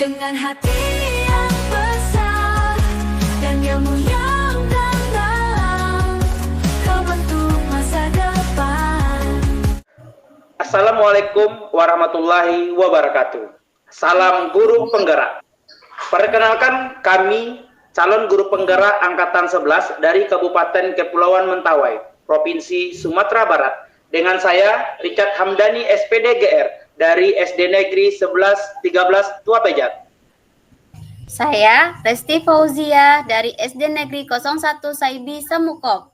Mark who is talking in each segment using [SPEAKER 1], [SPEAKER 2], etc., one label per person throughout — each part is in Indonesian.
[SPEAKER 1] dengan hati yang besar dan ilmu yang dalam, kau bentuk masa depan.
[SPEAKER 2] Assalamualaikum warahmatullahi wabarakatuh. Salam guru penggerak. Perkenalkan, kami calon guru penggerak angkatan 11 dari Kabupaten Kepulauan Mentawai, Provinsi Sumatera Barat. Dengan saya Richard Hamdani SPD GR dari SD Negeri 11-13 Tua Pejat.
[SPEAKER 3] Saya Resti Fauzia dari SD Negeri 01 Saibi Semukok.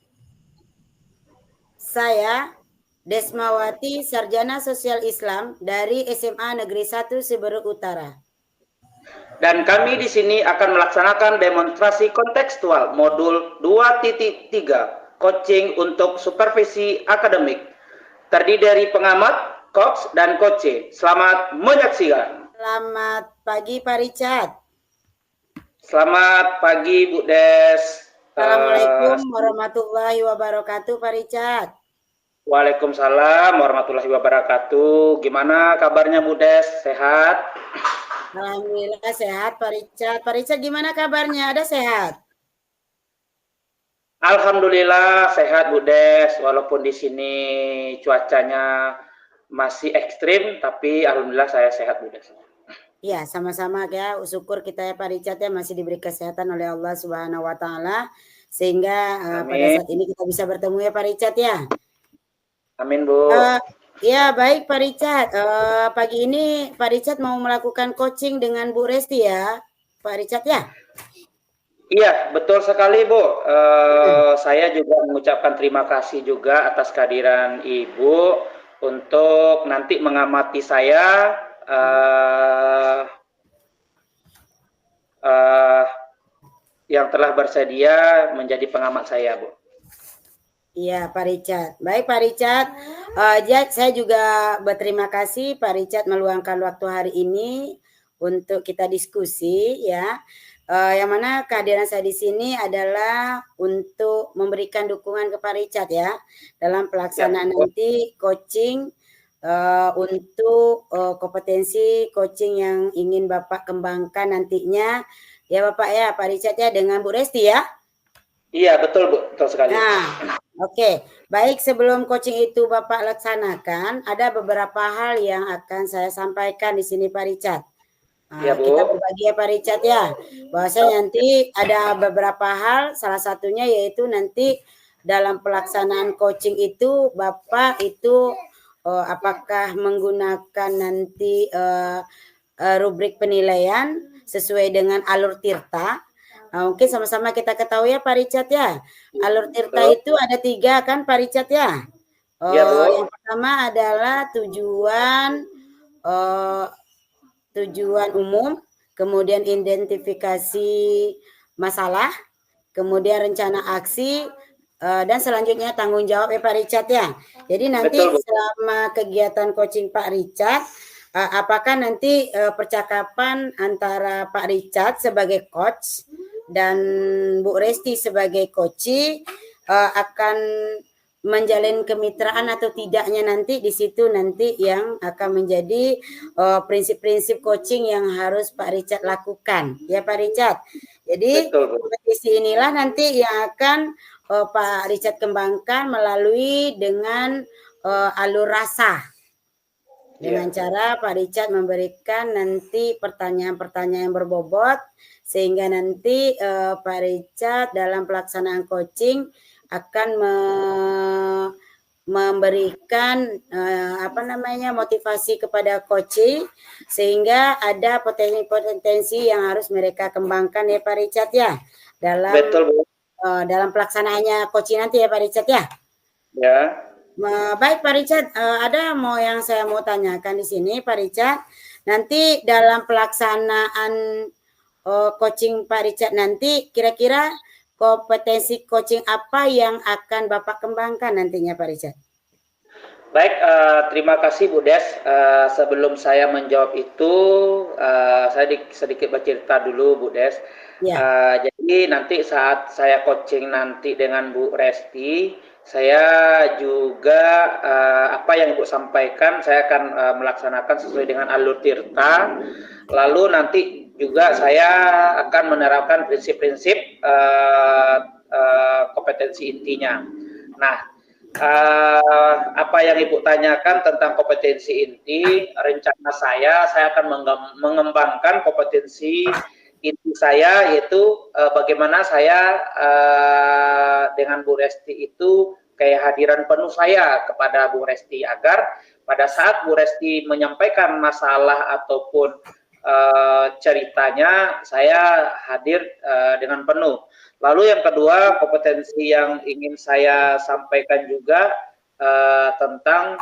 [SPEAKER 4] Saya Desmawati Sarjana Sosial Islam dari SMA Negeri 1 Siberut Utara.
[SPEAKER 2] Dan kami di sini akan melaksanakan demonstrasi kontekstual modul 2.3 coaching untuk supervisi akademik. Terdiri dari pengamat, coach, dan coach. Selamat menyaksikan.
[SPEAKER 4] Selamat pagi Pak Richard.
[SPEAKER 2] Selamat pagi Bu Des.
[SPEAKER 4] Assalamualaikum warahmatullahi wabarakatuh Pak Richard.
[SPEAKER 2] Waalaikumsalam warahmatullahi wabarakatuh. Gimana kabarnya Bu Des? Sehat?
[SPEAKER 4] Alhamdulillah sehat Pak Richard. Pak Richard gimana kabarnya? Ada sehat?
[SPEAKER 2] Alhamdulillah sehat Bu Des. Walaupun di sini cuacanya masih ekstrim, tapi alhamdulillah saya sehat Bu Des.
[SPEAKER 4] Ya, sama-sama ya. Syukur kita ya Pak Richard ya masih diberi kesehatan oleh Allah Subhanahu wa taala sehingga pada saat ini kita bisa bertemu ya Pak Richard ya.
[SPEAKER 2] Amin Bu.
[SPEAKER 4] Ya baik Pak Richard. Pagi ini Pak Richard mau melakukan coaching dengan Bu Resti ya Pak Richard ya.
[SPEAKER 2] Iya, betul sekali Bu. Saya juga mengucapkan terima kasih juga atas kehadiran Ibu untuk nanti mengamati saya yang telah bersedia menjadi pengamat saya Bu.
[SPEAKER 4] Iya Pak Richard. Baik Pak Richard. Saya juga berterima kasih Pak Richard meluangkan waktu hari ini untuk kita diskusi ya. Yang mana kehadiran saya di sini adalah untuk memberikan dukungan ke Pak Richard ya dalam pelaksanaan nanti coaching untuk kompetensi coaching yang ingin Bapak kembangkan nantinya ya Bapak ya Pak Richard ya dengan Bu Resti ya.
[SPEAKER 2] Iya betul Bu, betul sekali.
[SPEAKER 4] Nah, oke. Baik sebelum coaching itu Bapak laksanakan ada beberapa hal yang akan saya sampaikan di sini Pak Richard.
[SPEAKER 2] Ya, Bu.
[SPEAKER 4] Kita berbagi ya Pak Richard ya, bahwasanya nanti ada beberapa hal, salah satunya yaitu nanti dalam pelaksanaan coaching itu Bapak itu apakah menggunakan nanti rubrik penilaian sesuai dengan alur tirta. Mungkin sama-sama kita ketahui ya Pak Richard ya, alur tirta itu ada 3 kan Pak Richard ya.
[SPEAKER 2] Ya, Bu.
[SPEAKER 4] Yang pertama adalah tujuan umum, kemudian identifikasi masalah, kemudian rencana aksi, dan selanjutnya tanggung jawab ya Pak Richard ya. Jadi nanti selama kegiatan coaching Pak Richard, apakah nanti percakapan antara Pak Richard sebagai coach dan Bu Resti sebagai coachee akan menjalin kemitraan atau tidaknya nanti di situ nanti yang akan menjadi prinsip-prinsip coaching yang harus Pak Richard lakukan ya Pak Richard. Jadi kompetisi inilah nanti yang akan Pak Richard kembangkan melalui dengan alur rasa dengan cara Pak Richard memberikan nanti pertanyaan-pertanyaan yang berbobot sehingga nanti Pak Richard dalam pelaksanaan coaching akan memberikan motivasi kepada coaching sehingga ada potensi-potensi yang harus mereka kembangkan ya Pak Richard ya dalam pelaksanaannya coaching nanti ya Pak Richard ya.
[SPEAKER 2] Ya.
[SPEAKER 4] Baik Pak Richard, ada yang saya mau tanyakan di sini Pak Richard. Nanti dalam pelaksanaan coaching Pak Richard nanti kira-kira kompetensi coaching apa yang akan Bapak kembangkan nantinya Pak Richard?
[SPEAKER 2] Baik, terima kasih Bu Des. Sebelum saya menjawab itu, saya sedikit bercerita dulu Bu Des. Ya. Jadi nanti saat saya coaching nanti dengan Bu Resti, saya juga apa yang Ibu sampaikan, saya akan melaksanakan sesuai dengan alur tirta. Lalu nanti juga saya akan menerapkan prinsip-prinsip kompetensi intinya. Nah, apa yang Ibu tanyakan tentang kompetensi inti, rencana saya akan mengembangkan kompetensi inti saya, yaitu bagaimana saya dengan Bu Resti itu kehadiran penuh saya kepada Bu Resti, agar pada saat Bu Resti menyampaikan masalah ataupun ceritanya, saya hadir dengan penuh. Lalu yang kedua, kompetensi yang ingin saya sampaikan juga tentang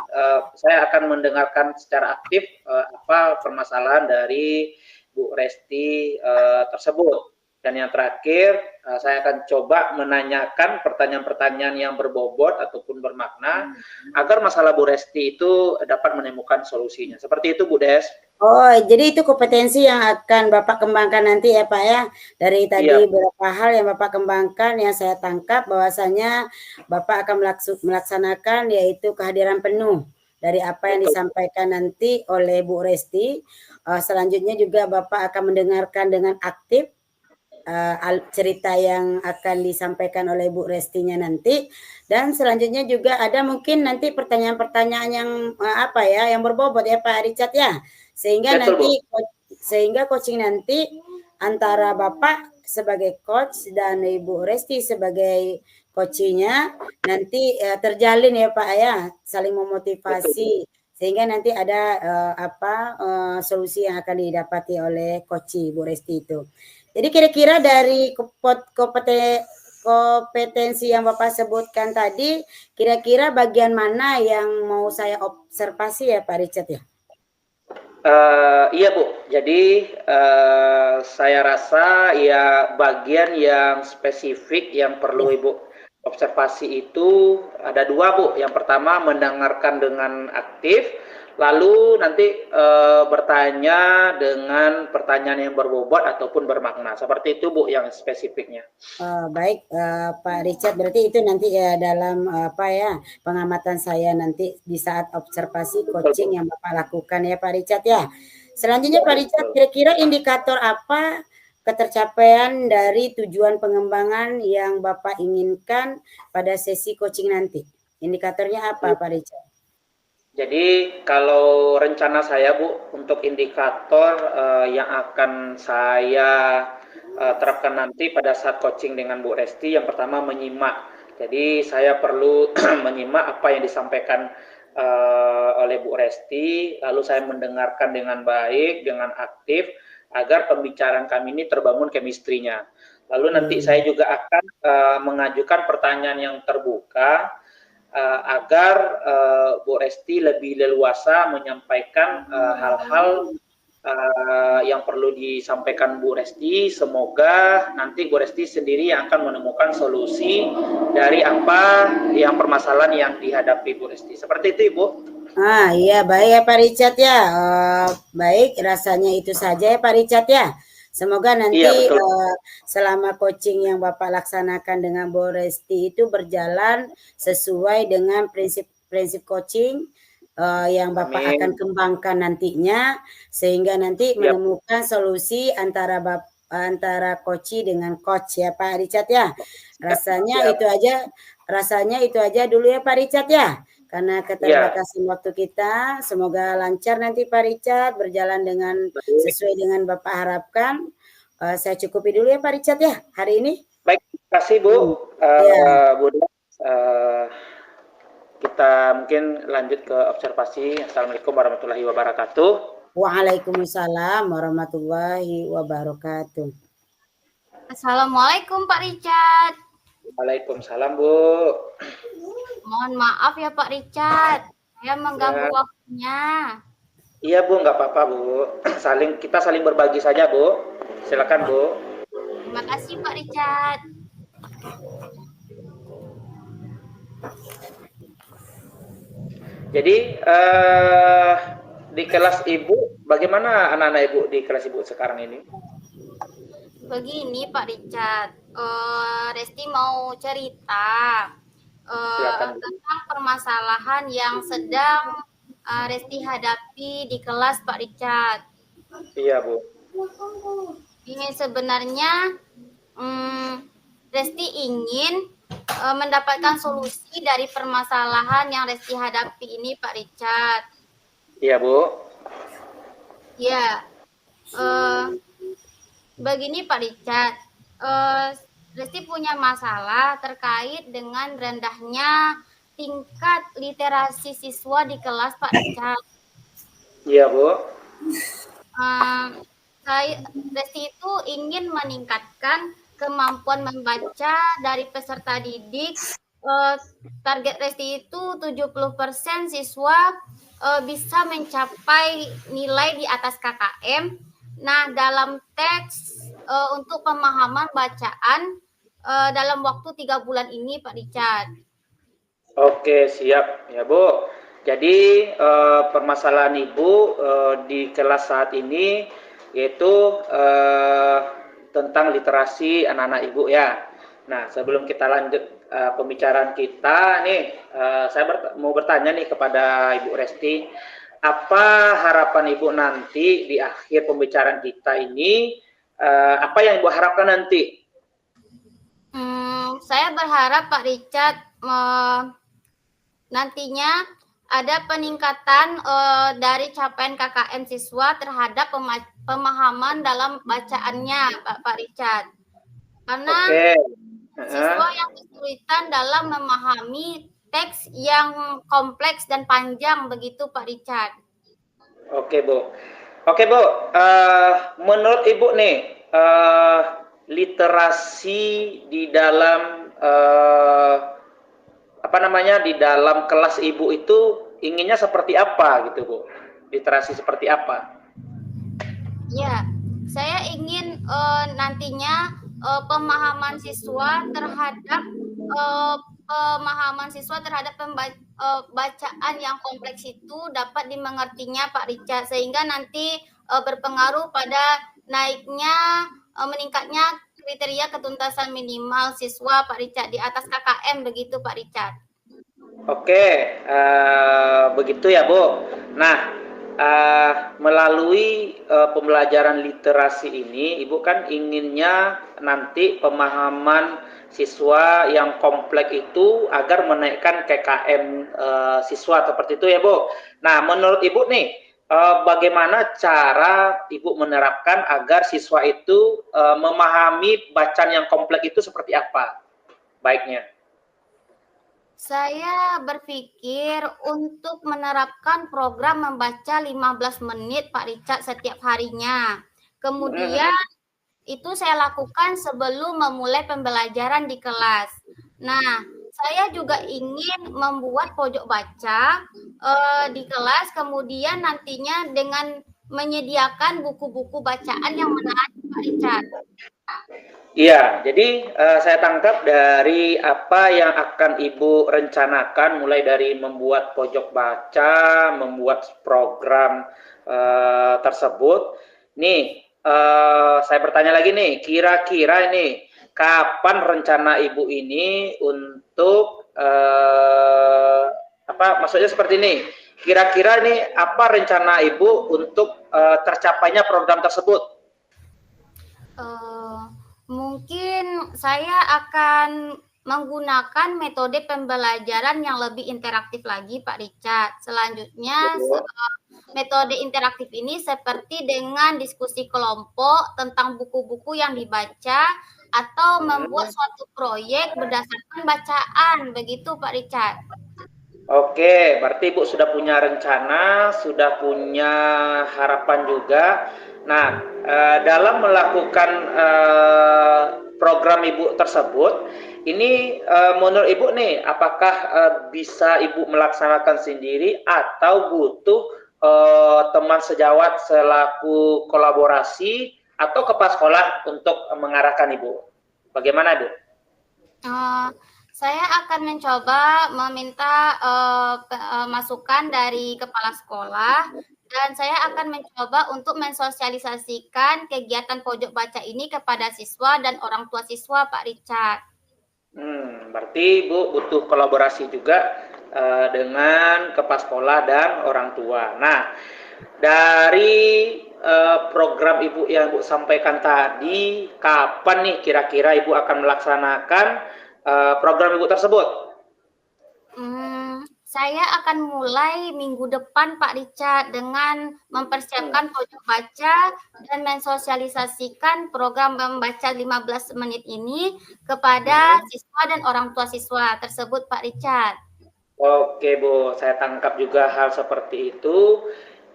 [SPEAKER 2] saya akan mendengarkan secara aktif apa permasalahan dari Bu Resti tersebut. Dan yang terakhir, saya akan coba menanyakan pertanyaan-pertanyaan yang berbobot ataupun bermakna agar masalah Bu Resti itu dapat menemukan solusinya. Seperti itu, Bu Des.
[SPEAKER 4] Oh, jadi itu kompetensi yang akan Bapak kembangkan nanti ya Pak ya. Dari tadi beberapa hal yang Bapak kembangkan, yang saya tangkap bahwasanya Bapak akan melaksanakan yaitu kehadiran penuh dari apa yang disampaikan nanti oleh Bu Resti. Selanjutnya juga Bapak akan mendengarkan dengan aktif cerita yang akan disampaikan oleh Bu Restinya nanti, dan selanjutnya juga ada mungkin nanti pertanyaan-pertanyaan yang apa ya, yang berbobot ya Pak Richard ya, sehingga nanti sehingga coaching nanti antara Bapak sebagai coach dan Ibu Resti sebagai coachingnya nanti terjalin ya Pak ya, saling memotivasi sehingga nanti ada solusi yang akan didapati oleh coach Bu Resti itu. Jadi kira-kira dari kompetensi yang Bapak sebutkan tadi, kira-kira bagian mana yang mau saya observasi ya Pak Richard ya?
[SPEAKER 2] Iya Bu, jadi saya rasa ya bagian yang spesifik yang perlu Ibu observasi itu ada dua Bu. Yang pertama mendengarkan dengan aktif, lalu nanti bertanya dengan pertanyaan yang berbobot ataupun bermakna. Seperti itu Bu yang spesifiknya.
[SPEAKER 4] Baik Pak Richard, berarti itu nanti ya dalam pengamatan saya nanti di saat observasi coaching yang Bapak lakukan ya Pak Richard ya. Selanjutnya Pak Richard, kira-kira indikator apa ketercapaian dari tujuan pengembangan yang Bapak inginkan pada sesi coaching nanti? Indikatornya apa Pak Richard?
[SPEAKER 2] Jadi kalau rencana saya Bu untuk indikator yang akan saya terapkan nanti pada saat coaching dengan Bu Resti, yang pertama menyimak. Jadi saya perlu menyimak apa yang disampaikan oleh Bu Resti, lalu saya mendengarkan dengan baik, dengan aktif, agar pembicaraan kami ini terbangun chemistry-nya. Lalu nanti saya juga akan mengajukan pertanyaan yang terbuka, agar Bu Resti lebih leluasa menyampaikan hal-hal yang perlu disampaikan Bu Resti. Semoga nanti Bu Resti sendiri yang akan menemukan solusi dari apa yang permasalahan yang dihadapi Bu Resti. Seperti itu Ibu.
[SPEAKER 4] Iya baik ya Pak Richard ya. Baik, rasanya itu saja ya Pak Richard ya. Semoga nanti selama coaching yang Bapak laksanakan dengan Bu Resti itu berjalan sesuai dengan prinsip coaching yang Bapak akan kembangkan nantinya, sehingga nanti menemukan solusi antara coach dengan coach ya Pak Richard ya. Rasanya itu aja dulu ya Pak Richard ya. Karena keterbatasan waktu kita, semoga lancar nanti Pak Richard, berjalan dengan sesuai dengan Bapak harapkan. Saya cukupi dulu ya Pak Richard ya hari ini.
[SPEAKER 2] Baik, terima kasih Bu. Bu kita mungkin lanjut ke observasi. Assalamualaikum warahmatullahi wabarakatuh.
[SPEAKER 4] Waalaikumsalam warahmatullahi wabarakatuh.
[SPEAKER 3] Assalamualaikum Pak Richard.
[SPEAKER 2] Waalaikumsalam Bu.
[SPEAKER 3] Mohon maaf ya Pak Richard, saya mengganggu waktunya.
[SPEAKER 2] Iya Bu, nggak apa-apa Bu. Kita saling berbagi saja Bu. Silakan Bu.
[SPEAKER 3] Terima kasih Pak Richard.
[SPEAKER 2] Jadi di kelas Ibu, bagaimana anak-anak Ibu di kelas Ibu sekarang ini?
[SPEAKER 3] Begini Pak Richard, Resti mau cerita tentang permasalahan yang sedang Resti hadapi di kelas Pak Richard.
[SPEAKER 2] Iya Bu.
[SPEAKER 3] Ini sebenarnya Resti ingin mendapatkan solusi dari permasalahan yang Resti hadapi ini, Pak Richard.
[SPEAKER 2] Iya, Bu.
[SPEAKER 3] Ya, begini Pak Richard, Resti punya masalah terkait dengan rendahnya tingkat literasi siswa di kelas, Pak Richard.
[SPEAKER 2] Iya, Bu.
[SPEAKER 3] Resti itu ingin meningkatkan kemampuan membaca dari peserta didik. Target Resti itu 70% siswa bisa mencapai nilai di atas KKM. Nah, dalam teks untuk pemahaman bacaan dalam waktu 3 bulan ini, Pak Richard.
[SPEAKER 2] Oke, siap ya, Bu. Jadi permasalahan Ibu di kelas saat ini yaitu tentang literasi anak-anak Ibu ya. Nah, sebelum kita lanjut pembicaraan kita nih, saya mau bertanya nih kepada Ibu Resti, apa harapan Ibu nanti di akhir pembicaraan kita ini? Apa yang Ibu harapkan nanti?
[SPEAKER 3] Saya berharap Pak Richard nantinya ada peningkatan dari capaian KKM siswa terhadap pemahaman dalam bacaannya, Pak Richard. Karena siswa yang kesulitan dalam memahami teks yang kompleks dan panjang, begitu Pak Richard.
[SPEAKER 2] Oke, Bu. Oke, Bu. Menurut Ibu nih, literasi di dalam di dalam kelas Ibu itu inginnya seperti apa gitu, Bu? Literasi seperti apa? Ya,
[SPEAKER 3] saya ingin nantinya pemahaman siswa terhadap bacaan yang kompleks itu dapat dimengertinya Pak Richard, sehingga nanti berpengaruh pada meningkatnya kriteria ketuntasan minimal siswa Pak Richard di atas KKM, begitu Pak Richard.
[SPEAKER 2] Oke, begitu ya, Bu. Nah, melalui pembelajaran literasi ini, Ibu kan inginnya nanti pemahaman siswa yang kompleks itu agar menaikkan KKM siswa seperti itu ya, Bu. Nah, menurut Ibu nih, bagaimana cara Ibu menerapkan agar siswa itu memahami bacaan yang kompleks itu seperti apa baiknya?
[SPEAKER 3] Saya berpikir untuk menerapkan program membaca 15 menit Pak Richard setiap harinya. Kemudian itu saya lakukan sebelum memulai pembelajaran di kelas. Nah, saya juga ingin membuat pojok baca di kelas, kemudian nantinya dengan menyediakan buku-buku bacaan yang menarik Pak Richard.
[SPEAKER 2] Iya, jadi saya tangkap dari apa yang akan Ibu rencanakan, mulai dari membuat pojok baca, membuat program tersebut. Nih, saya bertanya lagi nih, kira-kira ini kapan rencana Ibu ini untuk maksudnya seperti ini? Kira-kira ini apa rencana Ibu untuk tercapainya program tersebut?
[SPEAKER 3] Mungkin saya akan menggunakan metode pembelajaran yang lebih interaktif lagi, Pak Richard. Selanjutnya, metode interaktif ini seperti dengan diskusi kelompok tentang buku-buku yang dibaca atau membuat suatu proyek berdasarkan bacaan, begitu Pak Richard.
[SPEAKER 2] Oke, berarti Ibu sudah punya rencana, sudah punya harapan juga. Nah, dalam melakukan program Ibu tersebut, ini menurut Ibu nih, apakah bisa Ibu melaksanakan sendiri atau butuh teman sejawat selaku kolaborasi atau kepala sekolah untuk mengarahkan Ibu? Bagaimana, Ibu?
[SPEAKER 3] Saya akan mencoba meminta masukan dari kepala sekolah, dan saya akan mencoba untuk mensosialisasikan kegiatan pojok baca ini kepada siswa dan orang tua siswa, Pak Richard.
[SPEAKER 2] Berarti Ibu butuh kolaborasi juga dengan kepala sekolah dan orang tua. Nah, dari program Ibu yang Ibu sampaikan tadi, kapan nih kira-kira Ibu akan melaksanakan program Ibu tersebut?
[SPEAKER 3] Saya akan mulai minggu depan Pak Richard dengan mempersiapkan pojok baca dan mensosialisasikan program membaca 15 menit ini kepada siswa dan orang tua siswa tersebut Pak Richard.
[SPEAKER 2] Oke Bu, saya tangkap juga hal seperti itu.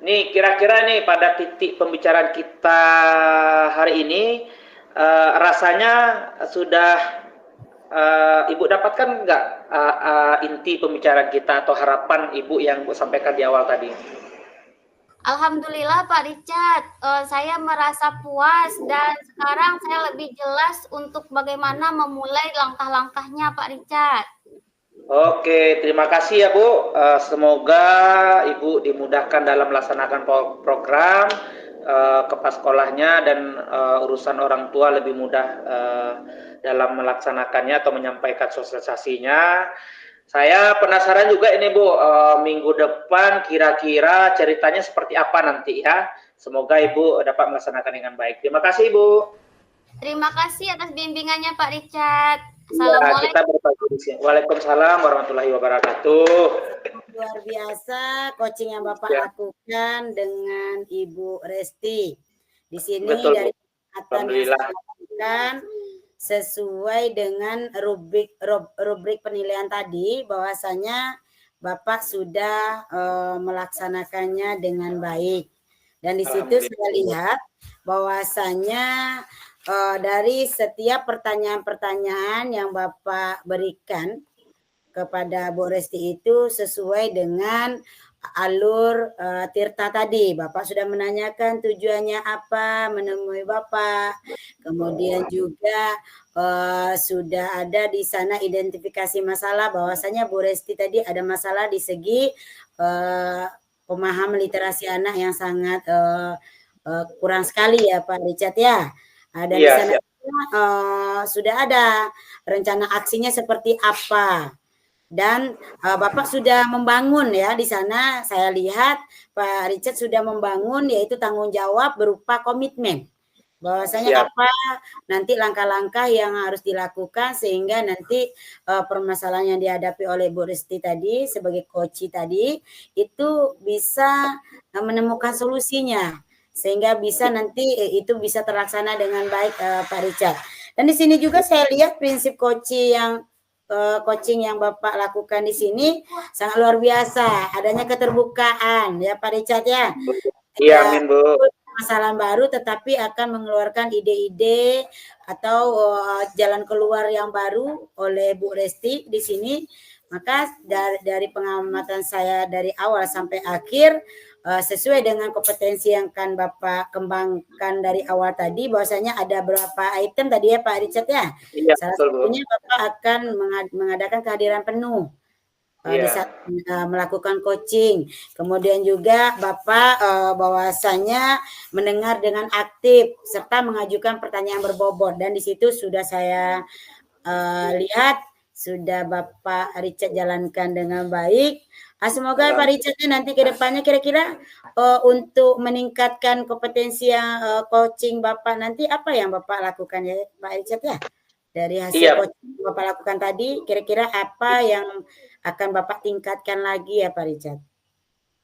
[SPEAKER 2] Nih kira-kira nih pada titik pembicaraan kita hari ini rasanya sudah Ibu dapatkan nggak inti pembicaraan kita atau harapan Ibu yang Ibu sampaikan di awal tadi?
[SPEAKER 3] Alhamdulillah Pak Richard, saya merasa puas dan sekarang saya lebih jelas untuk bagaimana memulai langkah-langkahnya Pak Richard.
[SPEAKER 2] Oke, terima kasih ya Bu. Semoga Ibu dimudahkan dalam melaksanakan program kepala sekolahnya dan urusan orang tua lebih mudah dalam melaksanakannya atau menyampaikan sosialisasinya. Saya penasaran juga ini Bu, minggu depan kira-kira ceritanya seperti apa nanti ya. Semoga Ibu dapat melaksanakan dengan baik. Terima kasih Ibu.
[SPEAKER 3] Terima kasih atas bimbingannya Pak Richard.
[SPEAKER 2] Ya, kita berbagi di sini. Waalaikumsalam warahmatullahi wabarakatuh.
[SPEAKER 4] Luar biasa coaching yang Bapak lakukan dengan Ibu Resti. Di sini
[SPEAKER 2] Betul,
[SPEAKER 4] dari
[SPEAKER 2] Bu.
[SPEAKER 4] yang saya lakukan sesuai dengan rubrik penilaian tadi, bahwasanya Bapak sudah melaksanakannya dengan baik. Dan di situ saya lihat bahwasanya dari setiap pertanyaan-pertanyaan yang Bapak berikan kepada Bu Resti itu sesuai dengan alur Tirta tadi. Bapak sudah menanyakan tujuannya apa, menemui Bapak. Kemudian juga sudah ada di sana identifikasi masalah, bahwasanya Bu Resti tadi ada masalah di segi pemahaman literasi anak yang sangat kurang sekali ya Pak Richard ya. Dan di sana sudah ada rencana aksinya seperti apa. Dan Bapak sudah membangun ya di sana, saya lihat Pak Richard sudah membangun yaitu tanggung jawab berupa komitmen. Bahwasanya apa nanti langkah-langkah yang harus dilakukan sehingga nanti permasalahan yang dihadapi oleh Bu Resti tadi sebagai coach tadi itu bisa menemukan solusinya. Sehingga bisa nanti itu bisa terlaksana dengan baik Pak Richard. Dan di sini juga saya lihat prinsip coaching yang Bapak lakukan di sini sangat luar biasa. Adanya keterbukaan ya Pak Richard ya.
[SPEAKER 2] Iya, amin Bu.
[SPEAKER 4] Masalah baru tetapi akan mengeluarkan ide-ide atau jalan keluar yang baru oleh Bu Resti di sini. Maka dari pengamatan saya dari awal sampai akhir sesuai dengan kompetensi yang akan Bapak kembangkan dari awal tadi, bahwasanya ada beberapa item tadi ya Pak Richard ya.
[SPEAKER 2] Iya,
[SPEAKER 4] salah
[SPEAKER 2] betul,
[SPEAKER 4] satunya Bapak akan mengadakan kehadiran penuh di saat melakukan coaching. Kemudian juga Bapak bahwasanya mendengar dengan aktif serta mengajukan pertanyaan berbobot, dan di situ sudah saya lihat sudah Bapak Richard jalankan dengan baik. Semoga Pak Richard nanti ke depannya kira-kira untuk meningkatkan kompetensi yang coaching Bapak nanti apa yang Bapak lakukan ya Pak Richard ya? Dari hasil coaching yang Bapak lakukan tadi kira-kira apa yang akan Bapak tingkatkan lagi ya Pak Richard?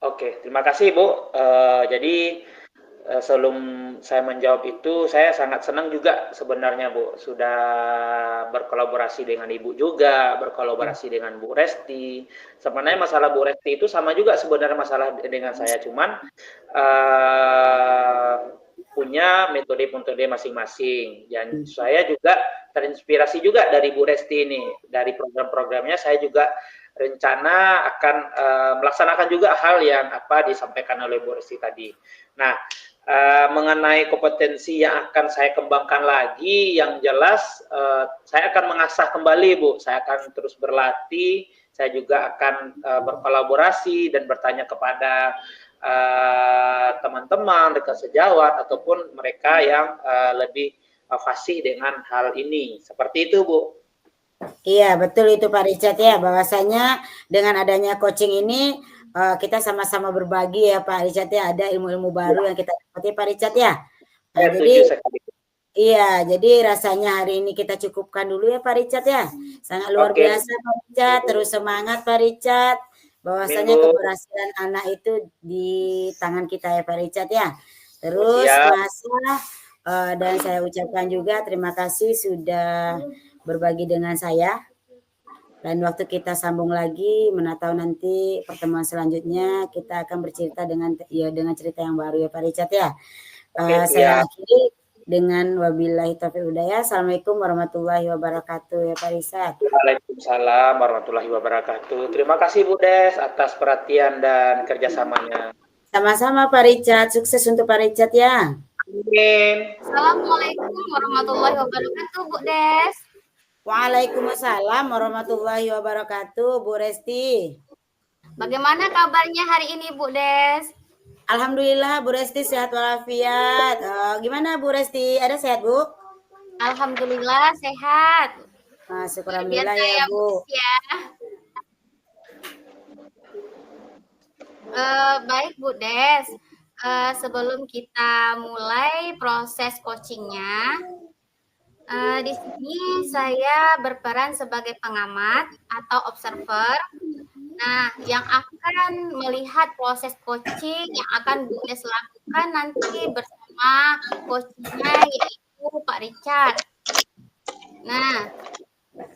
[SPEAKER 2] Oke, terima kasih Bu. Jadi sebelum saya menjawab itu, saya sangat senang juga sebenarnya Bu, sudah berkolaborasi dengan Ibu juga, berkolaborasi dengan Bu Resti. Sebenarnya masalah Bu Resti itu sama juga sebenarnya masalah dengan saya, cuman punya metode-metode masing-masing. Dan saya juga terinspirasi juga dari Bu Resti ini, dari program-programnya saya juga rencana akan melaksanakan juga hal yang apa disampaikan oleh Bu Resti tadi. Nah, mengenai kompetensi yang akan saya kembangkan lagi, yang jelas saya akan mengasah kembali Bu, saya akan terus berlatih, saya juga akan berkolaborasi dan bertanya kepada teman-teman dekat sejawat ataupun mereka yang lebih fasih dengan hal ini, seperti itu Bu.
[SPEAKER 4] Iya betul itu Pak Richard ya, bahwasanya dengan adanya coaching ini kita sama-sama berbagi ya Pak Richard ya, ada ilmu-ilmu baru yang kita dapati Pak Richard ya. Nah, jadi
[SPEAKER 2] Setuju sekali.
[SPEAKER 4] iya, jadi rasanya hari ini kita cukupkan dulu ya Pak Richard ya. Sangat luar
[SPEAKER 2] Oke.
[SPEAKER 4] biasa Pak Richard, terus semangat Pak Richard. Bahwasanya
[SPEAKER 2] Minggu.
[SPEAKER 4] keberhasilan anak itu di tangan kita ya Pak Richard ya. Terus
[SPEAKER 2] Siap.
[SPEAKER 4] Masa dan saya ucapkan juga terima kasih sudah berbagi dengan saya. Lain waktu kita sambung lagi, mana tahu nanti pertemuan selanjutnya kita akan bercerita dengan cerita yang baru ya Pak Richard ya.
[SPEAKER 2] Oke,
[SPEAKER 4] Saya
[SPEAKER 2] siap.
[SPEAKER 4] akhiri dengan wabillahi taufiq hidayah. Assalamualaikum warahmatullahi wabarakatuh ya Pak Richard.
[SPEAKER 2] Waalaikumsalam warahmatullahi wabarakatuh. Terima kasih Bu Des atas perhatian dan kerjasamanya.
[SPEAKER 4] Sama-sama Pak Richard, sukses untuk Pak Richard ya.
[SPEAKER 2] Amin.
[SPEAKER 3] Assalamualaikum warahmatullahi wabarakatuh, Bu Des.
[SPEAKER 4] Waalaikumsalam warahmatullahi wabarakatuh, Bu Resti.
[SPEAKER 3] Bagaimana kabarnya hari ini, Bu Des?
[SPEAKER 4] Alhamdulillah Bu Resti sehat walafiat. Gimana Bu Resti? Ada sehat Bu?
[SPEAKER 3] Alhamdulillah sehat.
[SPEAKER 4] Syukur
[SPEAKER 3] Luar
[SPEAKER 4] alhamdulillah
[SPEAKER 3] biasa
[SPEAKER 4] ya Bu.
[SPEAKER 3] Des, ya. Baik Bu Des, sebelum kita mulai proses coachingnya, di sini saya berperan sebagai pengamat atau observer. Nah, yang akan melihat proses coaching yang akan Bu Des lakukan nanti bersama coachingnya yaitu Pak Richard. Nah,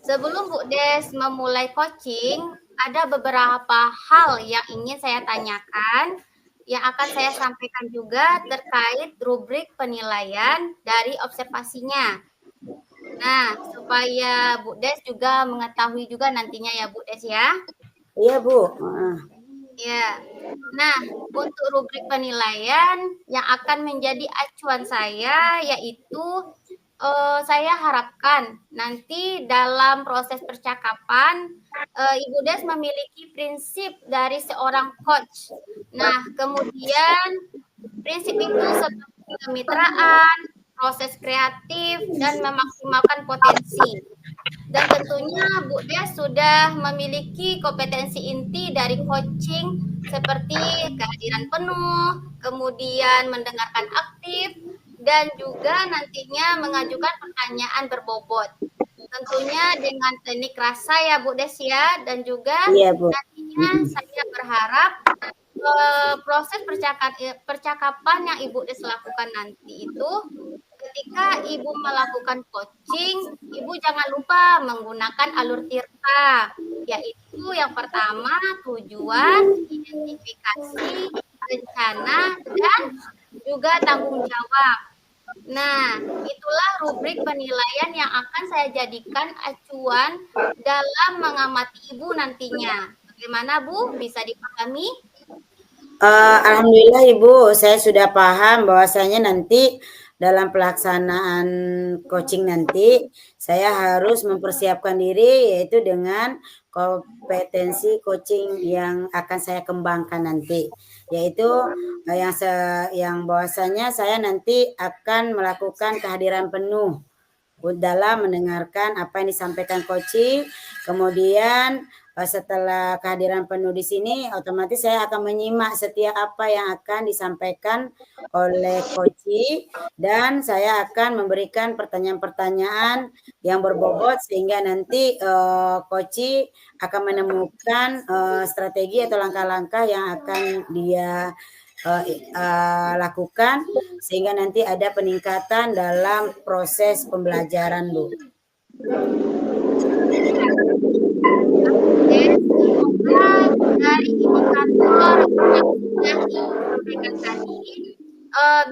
[SPEAKER 3] sebelum Bu Des memulai coaching, ada beberapa hal yang ingin saya tanyakan yang akan saya sampaikan juga terkait rubrik penilaian dari observasinya. Nah, supaya Bu Des juga mengetahui juga nantinya ya Bu Des ya.
[SPEAKER 4] Iya Bu.
[SPEAKER 3] Ya. Nah, untuk rubrik penilaian yang akan menjadi acuan saya yaitu saya harapkan nanti dalam proses percakapan Ibu Des memiliki prinsip dari seorang coach. Nah, kemudian prinsip itu seperti kemitraan, proses kreatif, dan memaksimalkan potensi. Dan tentunya Bu Des sudah memiliki kompetensi inti dari coaching seperti kehadiran penuh, kemudian mendengarkan aktif, dan juga nantinya mengajukan pertanyaan berbobot. Tentunya dengan teknik rasa ya Bu Des ya, dan juga
[SPEAKER 4] Iya, Bu.
[SPEAKER 3] nantinya saya berharap proses percakapan yang Ibu Des lakukan nanti itu ketika Ibu melakukan coaching, Ibu jangan lupa menggunakan alur tirta, yaitu yang pertama tujuan, identifikasi, rencana, dan juga tanggung jawab. Nah, itulah rubrik penilaian yang akan saya jadikan acuan dalam mengamati Ibu nantinya. Bagaimana Bu? Bisa dipahami?
[SPEAKER 4] Alhamdulillah Ibu, saya sudah paham bahwasanya nanti dalam pelaksanaan coaching nanti saya harus mempersiapkan diri yaitu dengan kompetensi coaching yang akan saya kembangkan nanti, yaitu yang bahwasanya saya nanti akan melakukan kehadiran penuh dalam mendengarkan apa yang disampaikan coaching. Kemudian setelah kehadiran penuh di sini, otomatis saya akan menyimak setiap apa yang akan disampaikan oleh coaching, dan saya akan memberikan pertanyaan-pertanyaan yang berbobot sehingga nanti coaching akan menemukan strategi atau langkah-langkah yang akan dia lakukan sehingga nanti ada peningkatan dalam proses pembelajaran Bu.
[SPEAKER 3] Dari indikator yang sudah disampaikan tadi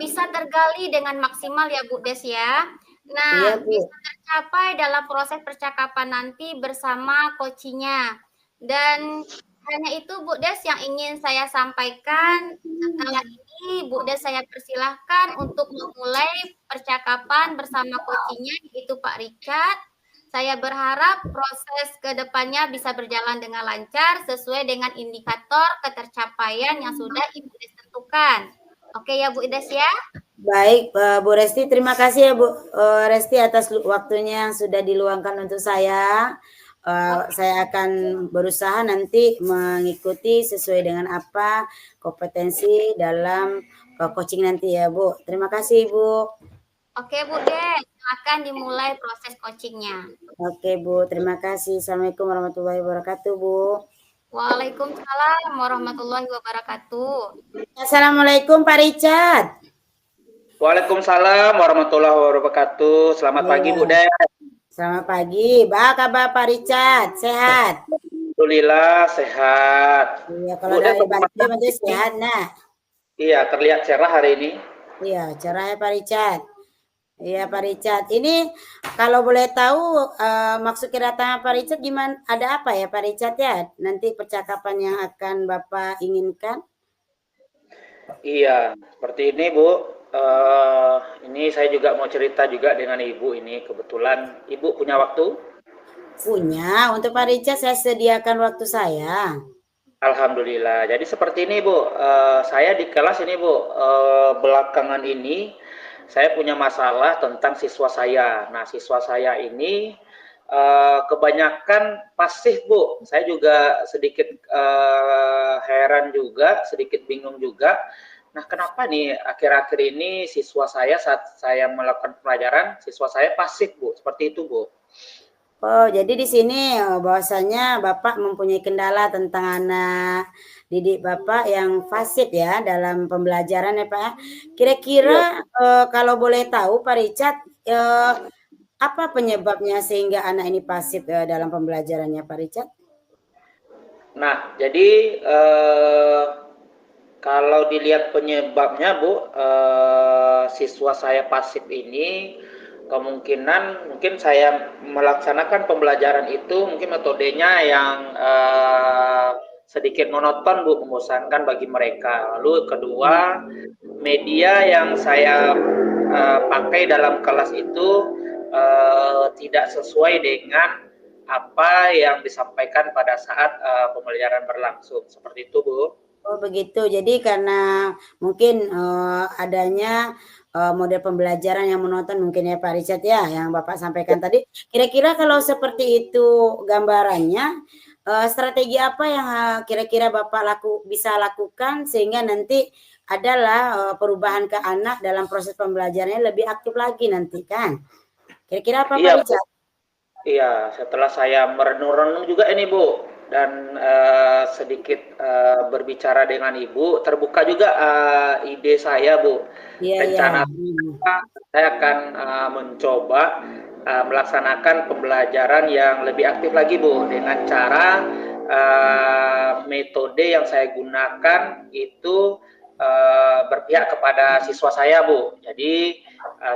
[SPEAKER 3] bisa tergali dengan maksimal ya Bu Des ya. Nah,
[SPEAKER 4] Iya, Bu.
[SPEAKER 3] bisa tercapai dalam proses percakapan nanti bersama coachingnya. Dan hanya itu Bu Des yang ingin saya sampaikan. Setelah ini Bu Des saya persilahkan untuk memulai percakapan bersama coachingnya yaitu Pak Richard. Saya berharap proses ke depannya bisa berjalan dengan lancar sesuai dengan indikator ketercapaian yang sudah Ibu Des tentukan. Oke ya Bu Des ya?
[SPEAKER 4] Baik, Bu Resti, terima kasih ya Bu Resti atas waktunya yang sudah diluangkan untuk saya. Saya akan berusaha nanti mengikuti sesuai dengan apa kompetensi dalam coaching nanti ya Bu. Terima kasih Bu.
[SPEAKER 3] Oke Bu De, silakan dimulai proses coachingnya.
[SPEAKER 4] Oke Bu, terima kasih. Assalamualaikum warahmatullahi wabarakatuh Bu.
[SPEAKER 3] Waalaikumsalam warahmatullahi wabarakatuh.
[SPEAKER 4] Assalamualaikum Pak Richard.
[SPEAKER 2] Waalaikumsalam warahmatullahi wabarakatuh. Selamat pagi Bu De.
[SPEAKER 4] Selamat pagi. Apa kabar Pak Richard? Sehat?
[SPEAKER 2] Alhamdulillah sehat.
[SPEAKER 4] Iya, kalau dari Banten sehat nah.
[SPEAKER 2] Iya, terlihat cerah hari ini.
[SPEAKER 4] Iya, cerah ya Pak Richard. Iya Pak Richard. Ini kalau boleh tahu maksud kedatangan Pak Richard gimana? Ada apa ya Pak Richard ya? Nanti percakapan yang akan Bapak inginkan?
[SPEAKER 2] Iya, seperti ini Bu. Ini saya juga mau cerita juga dengan Ibu ini. Kebetulan Ibu punya waktu?
[SPEAKER 4] Punya. Untuk Pak Richard saya sediakan waktu saya.
[SPEAKER 2] Alhamdulillah. Jadi seperti ini Bu. Saya di kelas ini Bu. Belakangan ini saya punya masalah tentang siswa saya. Nah, siswa saya ini kebanyakan pasif Bu. Saya juga sedikit heran juga, sedikit bingung juga. Nah, kenapa nih akhir-akhir ini siswa saya saat saya melakukan pelajaran, siswa saya pasif Bu, seperti itu Bu.
[SPEAKER 4] Oh, jadi di sini bahwasanya Bapak mempunyai kendala tentang anak didik Bapak yang pasif ya dalam pembelajaran ya Pak. Kira-kira kalau boleh tahu Pak Richard, apa penyebabnya sehingga anak ini pasif dalam pembelajarannya Pak Richard?
[SPEAKER 2] Nah, jadi kalau dilihat penyebabnya Bu, siswa saya pasif ini kemungkinan mungkin saya melaksanakan pembelajaran itu mungkin metodenya yang sedikit monoton Bu, membosankan bagi mereka. Lalu kedua, media yang saya pakai dalam kelas itu tidak sesuai dengan apa yang disampaikan pada saat pembelajaran berlangsung. Seperti itu Bu.
[SPEAKER 4] Oh begitu, jadi karena mungkin adanya model pembelajaran yang monoton mungkin ya Pak Richard ya, yang Bapak sampaikan tadi. Kira-kira kalau seperti itu gambarannya, strategi apa yang kira-kira Bapak bisa lakukan sehingga nanti adalah perubahan ke anak dalam proses pembelajarannya lebih aktif lagi nanti kan? Kira-kira apa Pak Richard?
[SPEAKER 2] Iya, setelah saya merenung-renung juga ini Bu, dan sedikit berbicara dengan Ibu, terbuka juga ide saya Bu. Rencana saya akan mencoba melaksanakan pembelajaran yang lebih aktif lagi Bu, dengan cara metode yang saya gunakan itu berpihak kepada siswa saya Bu. Jadi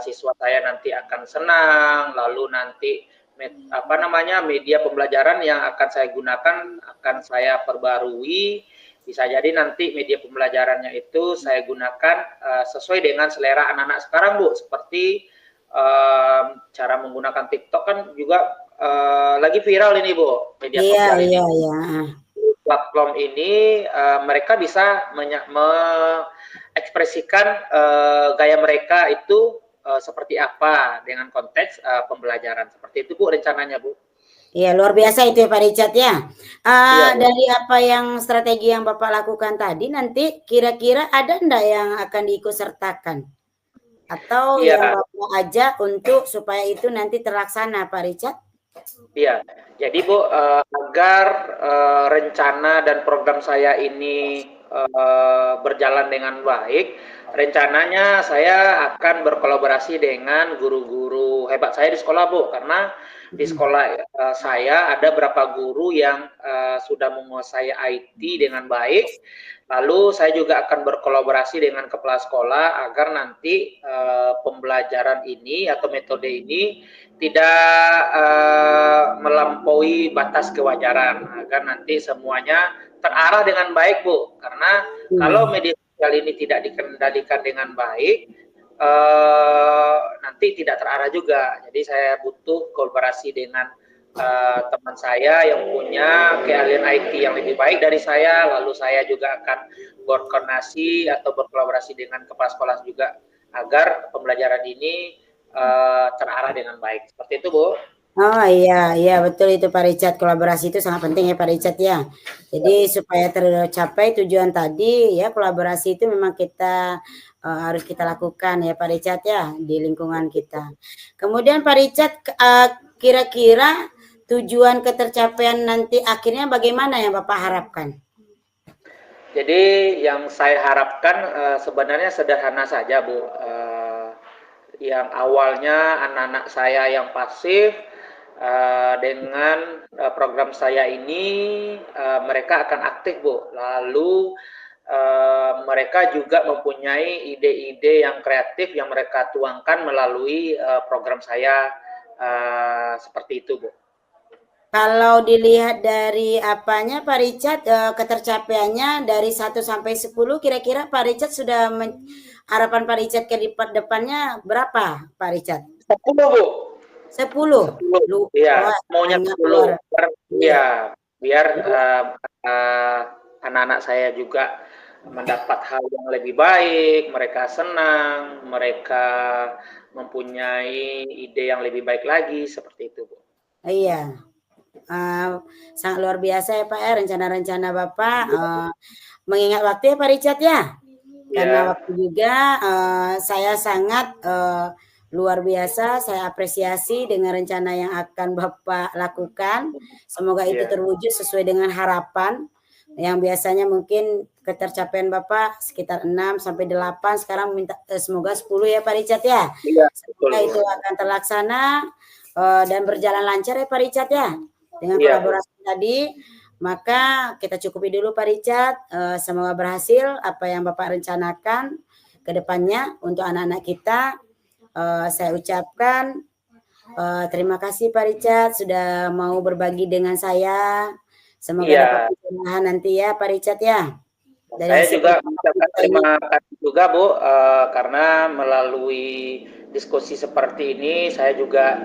[SPEAKER 2] siswa saya nanti akan senang, lalu nanti media pembelajaran yang akan saya gunakan akan saya perbarui. Bisa jadi nanti media pembelajarannya itu saya gunakan sesuai dengan selera anak-anak sekarang Bu, seperti cara menggunakan TikTok kan juga lagi viral ini Bu, media sosial ini. Platform ini mereka bisa mengekspresikan gaya mereka itu seperti apa dengan konteks pembelajaran. Seperti itu Bu rencananya Bu.
[SPEAKER 4] Iya luar biasa itu ya Pak Richard ya. Dari apa yang strategi yang Bapak lakukan tadi nanti kira-kira ada enggak yang akan diikutsertakan? Atau yang Bapak ajak untuk supaya itu nanti terlaksana Pak Richard?
[SPEAKER 2] Iya, jadi Bu agar rencana dan program saya ini berjalan dengan baik, rencananya saya akan berkolaborasi dengan guru-guru hebat saya di sekolah Bu, karena di sekolah saya ada beberapa guru yang sudah menguasai IT dengan baik. Lalu saya juga akan berkolaborasi dengan kepala sekolah agar nanti pembelajaran ini atau metode ini tidak melampaui batas kewajaran, agar nanti semuanya terarah dengan baik Bu. Karena kalau media sosial ini tidak dikendalikan dengan baik, nanti tidak terarah juga. Jadi saya butuh kolaborasi dengan teman saya yang punya keahlian IT yang lebih baik dari saya, lalu saya juga akan berkoordinasi atau berkolaborasi dengan kepala sekolah juga agar pembelajaran ini terarah dengan baik. Seperti itu Bu.
[SPEAKER 4] Oh iya, iya betul itu Pak Richard. Kolaborasi itu sangat penting ya Pak Richard ya. Jadi supaya tercapai tujuan tadi ya kolaborasi itu memang kita harus kita lakukan ya Pak Richard ya di lingkungan kita. Kemudian Pak Richard kira-kira tujuan ketercapaian nanti akhirnya bagaimana yang Bapak harapkan?
[SPEAKER 2] Jadi yang saya harapkan sebenarnya sederhana saja Bu. Yang awalnya anak-anak saya yang pasif dengan program saya ini mereka akan aktif Bu. Lalu mereka juga mempunyai ide-ide yang kreatif yang mereka tuangkan melalui program saya seperti itu Bu.
[SPEAKER 4] Kalau dilihat dari apanya Pak Richard ketercapaiannya dari 1 sampai 10 kira-kira Pak Richard sudah harapan Pak Richard ke depannya berapa Pak Richard?
[SPEAKER 2] 10 Bu.
[SPEAKER 4] 10.
[SPEAKER 2] 10. Iya, maunya 10. Iya, biar anak-anak saya juga mendapat hal yang lebih baik, mereka senang, mereka mempunyai ide yang lebih baik lagi seperti itu Bu.
[SPEAKER 4] Iya. Sangat luar biasa ya Pak ya rencana-rencana Bapak mengingat waktu ya Pak Richard ya. Karena waktu juga saya sangat luar biasa, saya apresiasi dengan rencana yang akan Bapak lakukan. Semoga itu terwujud sesuai dengan harapan yang biasanya mungkin ketercapaian Bapak sekitar 6 sampai 8, sekarang minta semoga 10 ya Pak Richard ya.
[SPEAKER 2] Iya,
[SPEAKER 4] Semoga itu akan terlaksana dan berjalan lancar ya Pak Richard ya. Dengan kolaborasi tadi, maka kita cukupi dulu Pak Richard. Semoga berhasil apa yang Bapak rencanakan ke depannya untuk anak-anak kita. Saya ucapkan terima kasih Pak Richard sudah mau berbagi dengan saya. Semoga dapat pencerahan nanti ya Pak Richard ya.
[SPEAKER 2] Saya juga mengucapkan terima kasih juga Bu, karena melalui diskusi seperti ini saya juga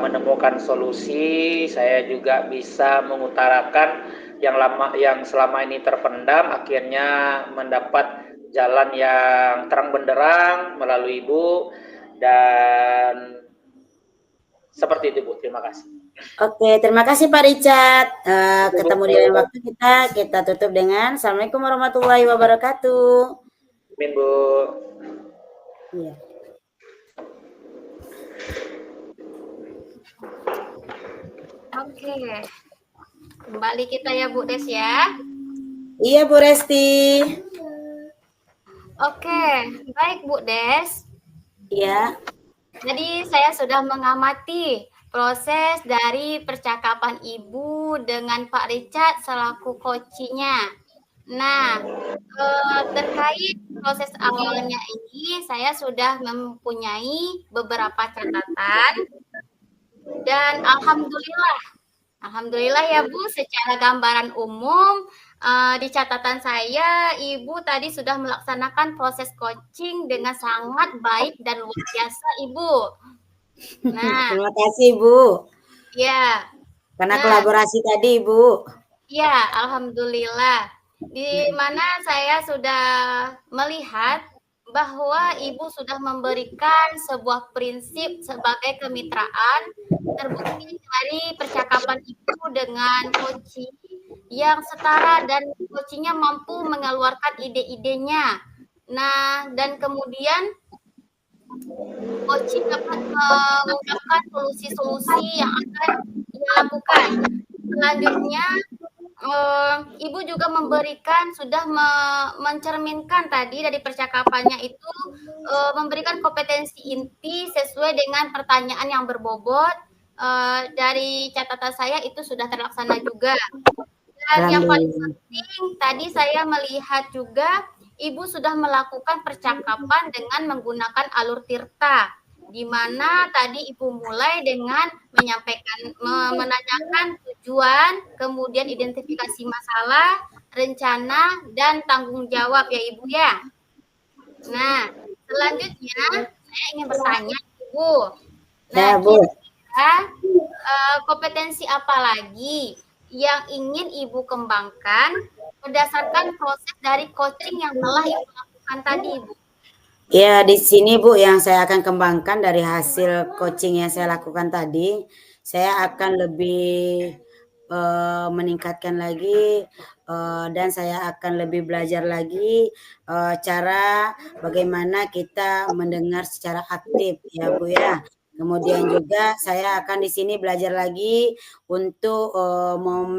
[SPEAKER 2] menemukan solusi, saya juga bisa mengutarakan yang selama ini terpendam akhirnya mendapat jalan yang terang benderang melalui Ibu, dan seperti itu Bu. Terima kasih.
[SPEAKER 4] Oke, terima kasih Pak Richard. Ketemu di lain waktu kita tutup dengan Assalamualaikum warahmatullahi wabarakatuh.
[SPEAKER 2] Amin Bu.
[SPEAKER 4] Iya.
[SPEAKER 3] Oke. Kembali kita ya Bu Des ya.
[SPEAKER 4] Iya Bu Resti.
[SPEAKER 3] Oke, baik Bu Des.
[SPEAKER 4] Iya.
[SPEAKER 3] Jadi saya sudah mengamati proses dari percakapan Ibu dengan Pak Richard selaku coachnya. Nah, terkait proses awalnya ini saya sudah mempunyai beberapa catatan dan alhamdulillah ya Bu, secara gambaran umum di catatan saya Ibu tadi sudah melaksanakan proses coaching dengan sangat baik dan luar biasa Ibu. Nah,
[SPEAKER 4] terima kasih Bu.
[SPEAKER 3] ya.
[SPEAKER 4] Karena kolaborasi tadi Bu.
[SPEAKER 3] Ya, alhamdulillah. Di mana saya sudah melihat bahwa Ibu sudah memberikan sebuah prinsip sebagai kemitraan terbukti dari percakapan Ibu dengan coaching yang setara dan coachingnya mampu mengeluarkan ide-idenya. Nah, dan kemudian coaching dapat mengungkapkan solusi-solusi yang akan dilakukan. Selanjutnya, Ibu juga sudah mencerminkan tadi dari percakapannya itu memberikan kompetensi inti sesuai dengan pertanyaan yang berbobot. Dari catatan saya itu sudah terlaksana juga. Dan yang paling penting tadi saya melihat juga Ibu sudah melakukan percakapan dengan menggunakan alur tirta, di mana tadi Ibu mulai dengan menanyakan tujuan, kemudian identifikasi masalah, rencana, dan tanggung jawab ya Ibu ya. Nah, selanjutnya saya ingin bertanya Ibu. Nah, kira-kira kompetensi apa lagi yang ingin Ibu kembangkan berdasarkan proses dari coaching yang telah Ibu lakukan tadi, Bu?
[SPEAKER 4] Ya, di sini Bu yang saya akan kembangkan dari hasil coaching yang saya lakukan tadi. saya akan lebih meningkatkan lagi dan saya akan lebih belajar lagi cara bagaimana kita mendengar secara aktif ya Bu ya. Kemudian juga saya akan di sini belajar lagi untuk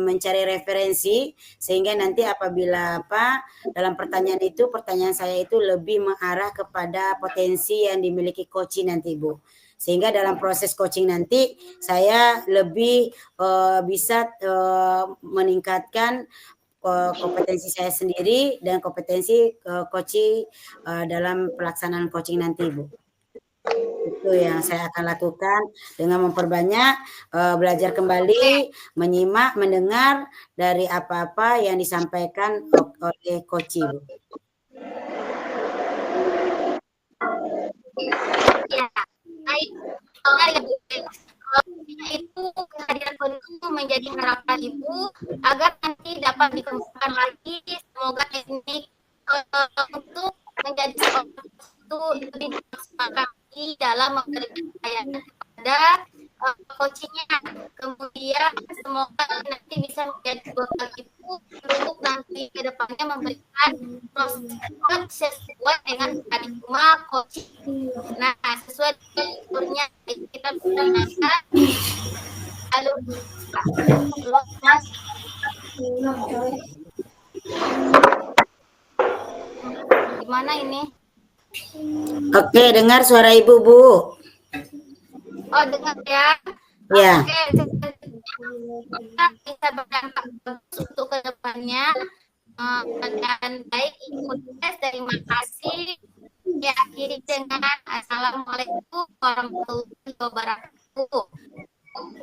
[SPEAKER 4] mencari referensi sehingga nanti apabila dalam pertanyaan itu pertanyaan saya itu lebih mengarah kepada potensi yang dimiliki coaching nanti Bu. Sehingga dalam proses coaching nanti saya lebih bisa meningkatkan kompetensi saya sendiri dan kompetensi coaching dalam pelaksanaan coaching nanti Bu. Itu yang saya akan lakukan dengan memperbanyak belajar kembali, menyimak, mendengar dari apa-apa yang disampaikan oleh coaching Bu.
[SPEAKER 3] Ya, baik. Soalnya ya, Bu, kalau itu kehadiran penuh menjadi harapan Ibu agar nanti dapat dikembangkan lagi. Semoga teknik untuk menjadi sesuatu lebih dimaksimalkan lagi dalam memberikan pelayanan kepada coachingnya. Kemudian semoga nanti bisa menjadi bekal Ibu untuk nanti ke depannya memberikan proses sesuai dengan paradigma coaching. Nah, sesuai alurnya kita menggunakan alur mas. Gimana ini?
[SPEAKER 4] Oke, dengar suara Ibu Bu.
[SPEAKER 3] Oh, dengar ya.
[SPEAKER 4] Ya.
[SPEAKER 3] Oke, kita bisa berdampak bagus untuk kedepannya. Dan baik, Ibu Des, terima kasih. Ya, akhiri dengan Assalamualaikum warahmatullahi wabarakatuh.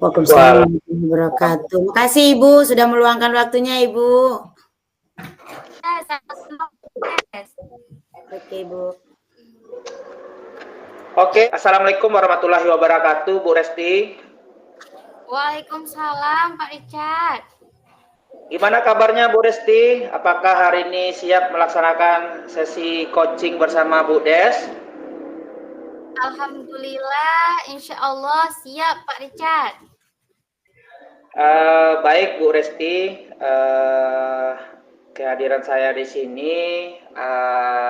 [SPEAKER 4] Waalaikumsalam warahmatullahi wabarakatuh. Terima kasih Ibu sudah meluangkan waktunya Ibu.
[SPEAKER 3] Ya, sama-sama.
[SPEAKER 4] Oke Bu.
[SPEAKER 2] Oke, Assalamualaikum warahmatullahi wabarakatuh, Bu Resti.
[SPEAKER 3] Waalaikumsalam, Pak Richard.
[SPEAKER 2] Gimana kabarnya Bu Resti? Apakah hari ini siap melaksanakan sesi coaching bersama Bu Des?
[SPEAKER 3] Alhamdulillah, insya Allah siap Pak Richard.
[SPEAKER 2] Baik Bu Resti, kehadiran saya di sini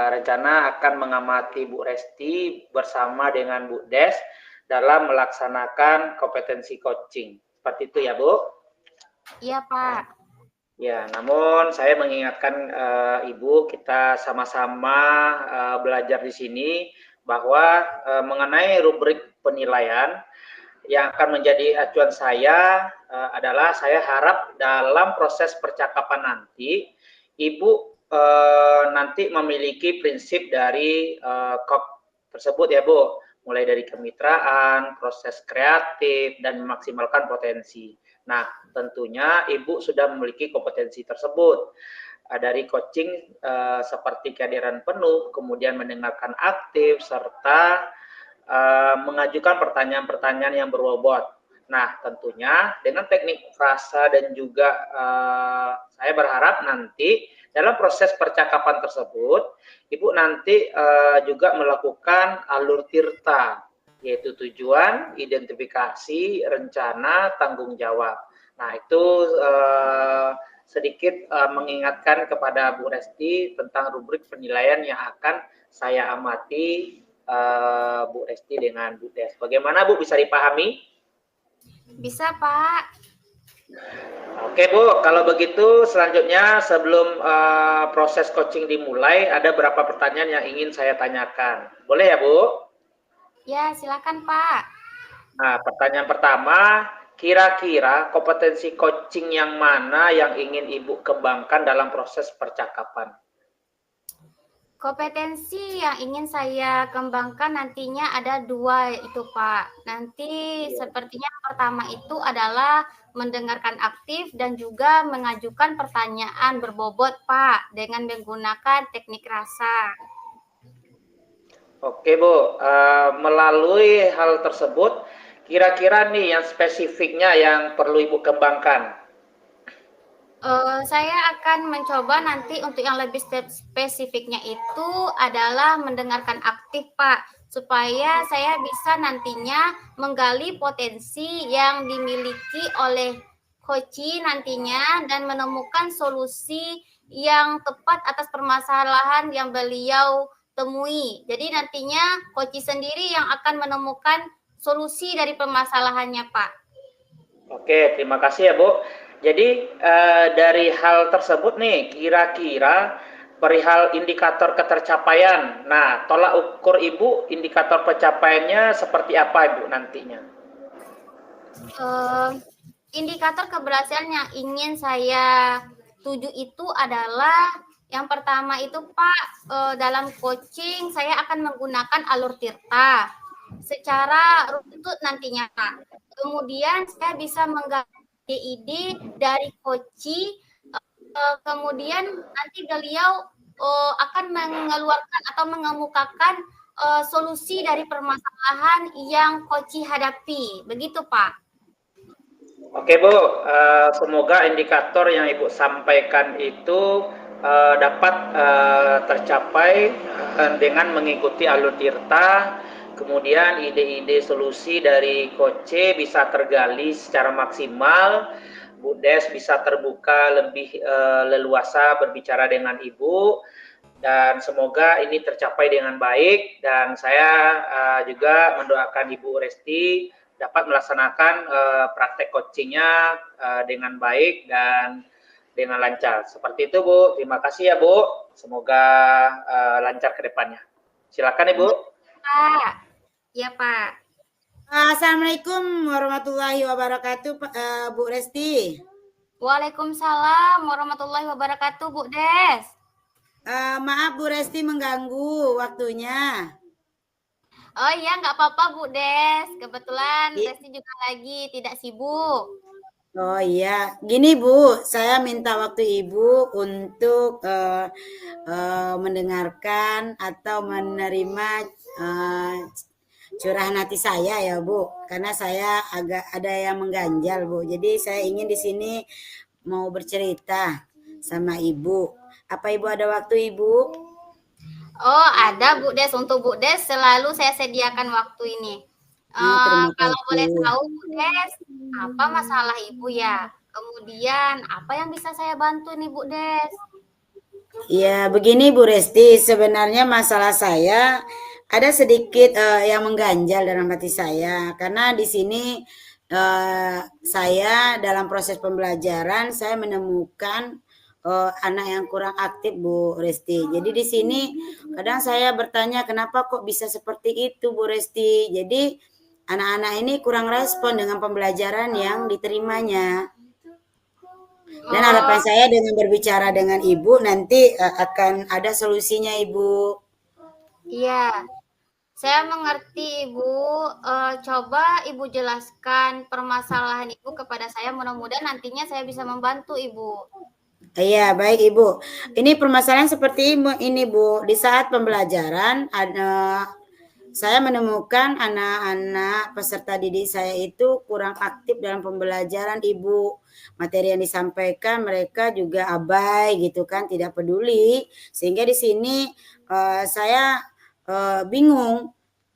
[SPEAKER 2] rencana akan mengamati Bu Resti bersama dengan Bu Des dalam melaksanakan kompetensi coaching. Seperti itu ya Bu?
[SPEAKER 3] Iya Pak.
[SPEAKER 2] Ya, namun saya mengingatkan Ibu, kita sama-sama belajar di sini bahwa mengenai rubrik penilaian yang akan menjadi acuan saya adalah saya harap dalam proses percakapan nanti Ibu nanti memiliki prinsip dari KOK tersebut ya Bu, mulai dari kemitraan, proses kreatif, dan memaksimalkan potensi. Nah, tentunya Ibu sudah memiliki kompetensi tersebut dari coaching seperti kehadiran penuh, kemudian mendengarkan aktif, serta mengajukan pertanyaan-pertanyaan yang berbobot. Nah, tentunya dengan teknik frasa dan juga saya berharap nanti dalam proses percakapan tersebut, Ibu nanti juga melakukan alur tirta, yaitu tujuan, identifikasi, rencana, tanggung jawab. Nah, itu sedikit mengingatkan kepada Bu Resti tentang rubrik penilaian yang akan saya amati Bu Resti dengan Bu Des. Bagaimana Bu, bisa dipahami?
[SPEAKER 3] Bisa Pak.
[SPEAKER 2] Oke Bu, kalau begitu selanjutnya sebelum proses coaching dimulai, ada beberapa pertanyaan yang ingin saya tanyakan. Boleh ya Bu?
[SPEAKER 3] Ya, silakan Pak.
[SPEAKER 2] Nah, pertanyaan pertama, kira-kira kompetensi coaching yang mana yang ingin Ibu kembangkan dalam proses percakapan?
[SPEAKER 3] Kompetensi yang ingin saya kembangkan nantinya ada dua itu Pak. Nanti sepertinya yang pertama itu adalah mendengarkan aktif dan juga mengajukan pertanyaan berbobot Pak dengan menggunakan teknik rasa.
[SPEAKER 2] Oke Bu, melalui hal tersebut, kira-kira nih yang spesifiknya yang perlu Ibu kembangkan?
[SPEAKER 3] Saya akan mencoba nanti untuk yang lebih spesifiknya itu adalah mendengarkan aktif Pak. supaya saya bisa nantinya menggali potensi yang dimiliki oleh Koci nantinya dan menemukan solusi yang tepat atas permasalahan yang beliau temui. Jadi nantinya Koci sendiri yang akan menemukan solusi dari permasalahannya, Pak.
[SPEAKER 2] Oke, terima kasih ya Bu. Jadi dari hal tersebut nih, kira-kira perihal indikator ketercapaian. Nah, tolak ukur Ibu, indikator pencapaiannya seperti apa Ibu nantinya?
[SPEAKER 3] Indikator keberhasilan yang ingin saya tuju itu adalah yang pertama itu Pak, dalam coaching saya akan menggunakan alur tirta secara runtut nantinya Pak. Kemudian saya bisa menggali ide dari coaching, kemudian nanti beliau akan mengeluarkan atau mengemukakan solusi dari permasalahan yang coaching hadapi. Begitu Pak.
[SPEAKER 2] Oke Bu, semoga indikator yang Ibu sampaikan itu dapat tercapai dengan mengikuti alur tirta, kemudian ide-ide solusi dari Coach bisa tergali secara maksimal, Bu Des bisa terbuka lebih leluasa berbicara dengan Ibu, dan semoga ini tercapai dengan baik, dan saya juga mendoakan Ibu Resti dapat melaksanakan praktek coachingnya dengan baik dan dengan lancar. Seperti itu Bu, terima kasih ya Bu, semoga lancar ke depannya. Silakan Ibu.
[SPEAKER 3] Pak. Ya Pak.
[SPEAKER 4] Assalamualaikum warahmatullahi wabarakatuh, Bu Resti.
[SPEAKER 3] Waalaikumsalam warahmatullahi wabarakatuh, Bu Des.
[SPEAKER 4] Maaf Bu Resti mengganggu waktunya.
[SPEAKER 3] Oh iya, nggak apa-apa Bu Des. Kebetulan Resti juga lagi tidak sibuk.
[SPEAKER 4] Oh iya, gini Bu, saya minta waktu Ibu untuk mendengarkan atau menerima curahan hati saya ya Bu, karena saya agak ada yang mengganjal Bu. Jadi saya ingin di sini mau bercerita sama Ibu. Apa Ibu ada waktu Ibu?
[SPEAKER 3] Oh ada Bu Des, untuk Bu Des selalu saya sediakan waktu ini. Kalau boleh tahu Bu Des, apa masalah Ibu ya? Kemudian apa yang bisa saya bantu nih Bu Des?
[SPEAKER 4] Ya begini Bu Resti, sebenarnya masalah saya ada sedikit yang mengganjal dalam hati saya, karena di sini saya dalam proses pembelajaran saya menemukan anak yang kurang aktif Bu Resti. Jadi di sini kadang saya bertanya kenapa kok bisa seperti itu Bu Resti. Jadi anak-anak ini kurang respon dengan pembelajaran yang diterimanya. Dan harapan saya dengan berbicara dengan Ibu nanti akan ada solusinya Ibu.
[SPEAKER 3] Iya, saya mengerti Ibu. Coba Ibu jelaskan permasalahan Ibu kepada saya. Mudah-mudahan nantinya saya bisa membantu Ibu.
[SPEAKER 4] Iya, baik Ibu. Ini permasalahan seperti ini Bu. Di saat pembelajaran saya menemukan anak-anak peserta didik saya itu kurang aktif dalam pembelajaran Ibu. Materi yang disampaikan mereka juga abai gitu kan, tidak peduli. Sehingga di sini saya bingung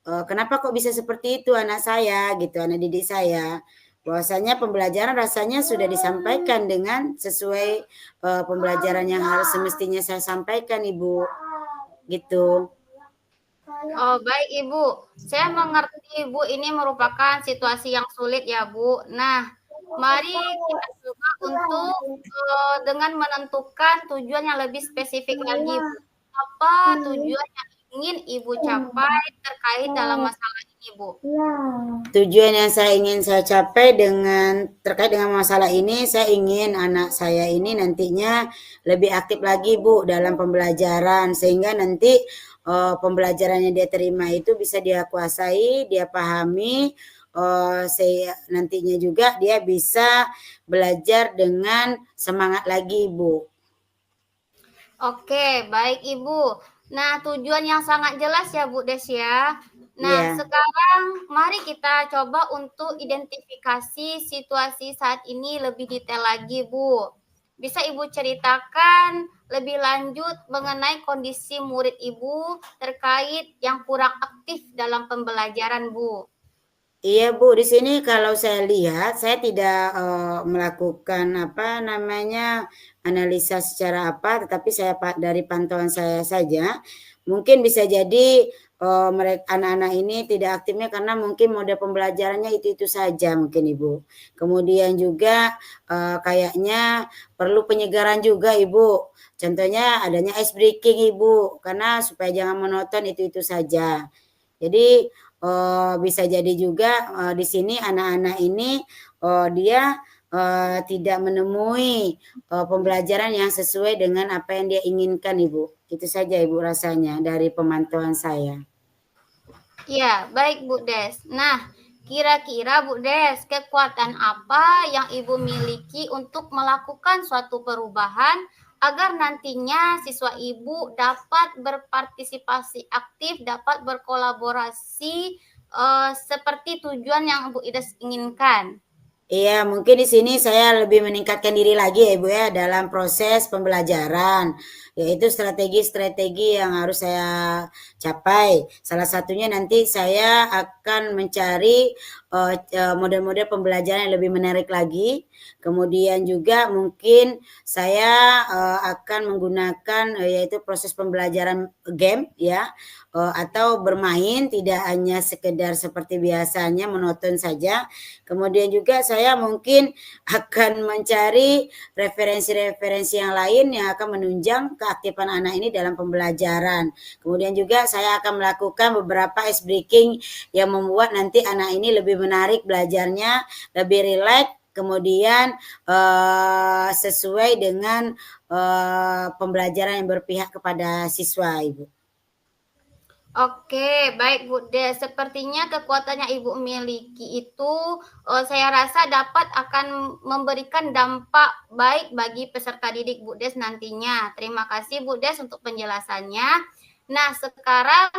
[SPEAKER 4] kenapa kok bisa seperti itu anak saya gitu, anak didik saya. Bahwasanya pembelajaran rasanya sudah disampaikan dengan sesuai pembelajaran yang harus semestinya saya sampaikan Ibu. Gitu.
[SPEAKER 3] Oh, baik Ibu. Saya mengerti Ibu ini merupakan situasi yang sulit ya Bu. Nah, mari kita coba untuk dengan menentukan tujuan yang lebih spesifik lagi Bu. Apa tujuan yang ingin Ibu capai terkait dalam masalah ini Bu?
[SPEAKER 4] Tujuan yang saya ingin saya capai terkait dengan masalah ini, saya ingin anak saya ini nantinya lebih aktif lagi Bu dalam pembelajaran, sehingga nanti pembelajaran yang dia terima itu bisa dia kuasai, dia pahami, nantinya juga dia bisa belajar dengan semangat lagi Bu.
[SPEAKER 3] Oke, baik Ibu. Nah, tujuan yang sangat jelas ya Bu Des ya. Nah, sekarang mari kita coba untuk identifikasi situasi saat ini lebih detail lagi Bu. bisa Ibu ceritakan lebih lanjut mengenai kondisi murid Ibu terkait yang kurang aktif dalam pembelajaran, Bu?
[SPEAKER 4] Iya Bu, di sini kalau saya lihat, saya tidak melakukan apa namanya analisa secara apa, tetapi saya dari pantauan saya saja, mungkin bisa jadi mereka anak-anak ini tidak aktifnya karena mungkin mode pembelajarannya itu saja mungkin Ibu. Kemudian juga kayaknya perlu penyegaran juga Ibu. Contohnya adanya ice breaking Ibu, karena supaya jangan monoton itu saja. Jadi bisa jadi juga di sini anak-anak ini dia tidak menemui pembelajaran yang sesuai dengan apa yang dia inginkan Ibu. Itu saja Ibu rasanya dari pemantauan saya.
[SPEAKER 3] Ya, baik Bu Des. Nah, kira-kira Bu Des, kekuatan apa yang Ibu miliki untuk melakukan suatu perubahan agar nantinya siswa Ibu dapat berpartisipasi aktif, dapat berkolaborasi seperti tujuan yang Bu Des inginkan?
[SPEAKER 4] Iya, mungkin di sini saya lebih meningkatkan diri lagi ya Ibu ya dalam proses pembelajaran, yaitu strategi-strategi yang harus saya capai. Salah satunya nanti saya akan mencari model-model pembelajaran yang lebih menarik lagi. Kemudian juga mungkin saya akan menggunakan yaitu proses pembelajaran game ya, atau bermain tidak hanya sekedar seperti biasanya monoton saja. Kemudian juga saya mungkin akan mencari referensi-referensi yang lain yang akan menunjang keaktifan anak ini dalam pembelajaran. Kemudian juga saya akan melakukan beberapa ice breaking yang membuat nanti anak ini lebih menarik belajarnya, lebih rileks, kemudian sesuai dengan pembelajaran yang berpihak kepada siswa, Ibu.
[SPEAKER 3] Oke, baik Bu Des. Sepertinya kekuatan yang Ibu miliki itu saya rasa dapat akan memberikan dampak baik bagi peserta didik Bu Des nantinya. Terima kasih Bu Des untuk penjelasannya. Nah, sekarang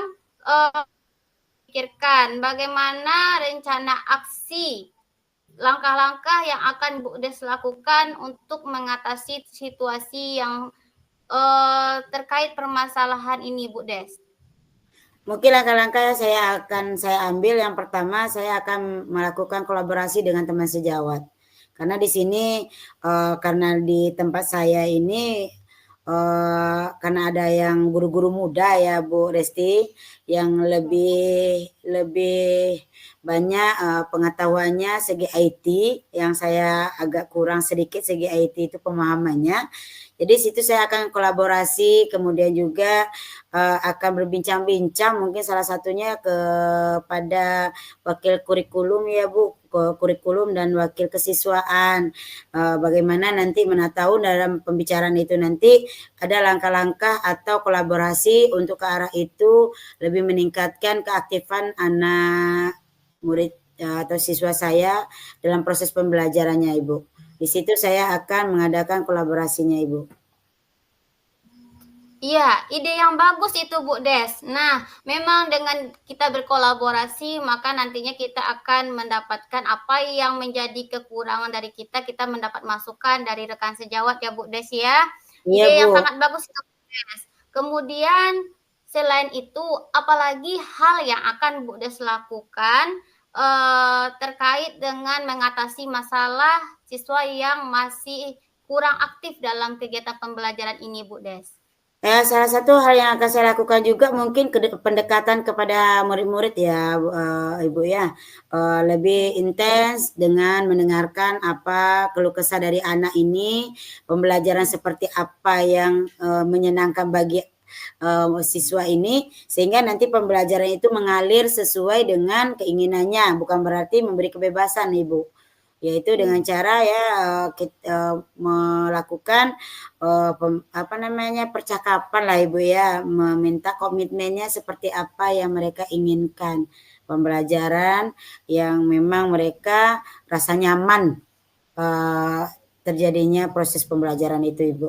[SPEAKER 3] pikirkan bagaimana rencana aksi langkah-langkah yang akan Bu Des lakukan untuk mengatasi situasi yang terkait permasalahan ini Bu Des.
[SPEAKER 4] Mungkin langkah-langkah yang saya ambil, yang pertama saya akan melakukan kolaborasi dengan teman sejawat. Karena di sini karena di tempat saya ini karena ada yang guru-guru muda ya Bu Resti yang lebih banyak pengetahuannya segi IT, yang saya agak kurang sedikit segi IT itu pemahamannya. Jadi situ saya akan kolaborasi, kemudian juga akan berbincang-bincang mungkin salah satunya kepada wakil kurikulum ya Bu, kurikulum dan wakil kesiswaan. Bagaimana nanti menatahu dalam pembicaraan itu nanti ada langkah-langkah atau kolaborasi untuk ke arah itu, lebih meningkatkan keaktifan anak murid atau siswa saya dalam proses pembelajarannya Ibu. Di situ saya akan mengadakan kolaborasinya Ibu.
[SPEAKER 3] Iya, ide yang bagus itu Bu Des. Nah, memang dengan kita berkolaborasi, maka nantinya kita akan mendapatkan apa yang menjadi kekurangan dari kita mendapat masukan dari rekan sejawat ya Bu Des ya.
[SPEAKER 4] Iya,
[SPEAKER 3] Ide yang
[SPEAKER 4] Bu.
[SPEAKER 3] sangat bagus itu Bu Des. Kemudian selain itu, apalagi hal yang akan Bu Des lakukan terkait dengan mengatasi masalah siswa yang masih kurang aktif dalam kegiatan pembelajaran ini Bu Des?
[SPEAKER 4] Salah satu hal yang akan saya lakukan juga mungkin pendekatan kepada murid-murid ya Ibu ya, lebih intens dengan mendengarkan apa keluh kesah dari anak ini, pembelajaran seperti apa yang menyenangkan bagi siswa ini, sehingga nanti pembelajaran itu mengalir sesuai dengan keinginannya, bukan berarti memberi kebebasan Ibu. Yaitu dengan cara ya kita melakukan percakapan lah Ibu ya, meminta komitmennya seperti apa yang mereka inginkan, pembelajaran yang memang mereka rasa nyaman terjadinya proses pembelajaran itu Ibu.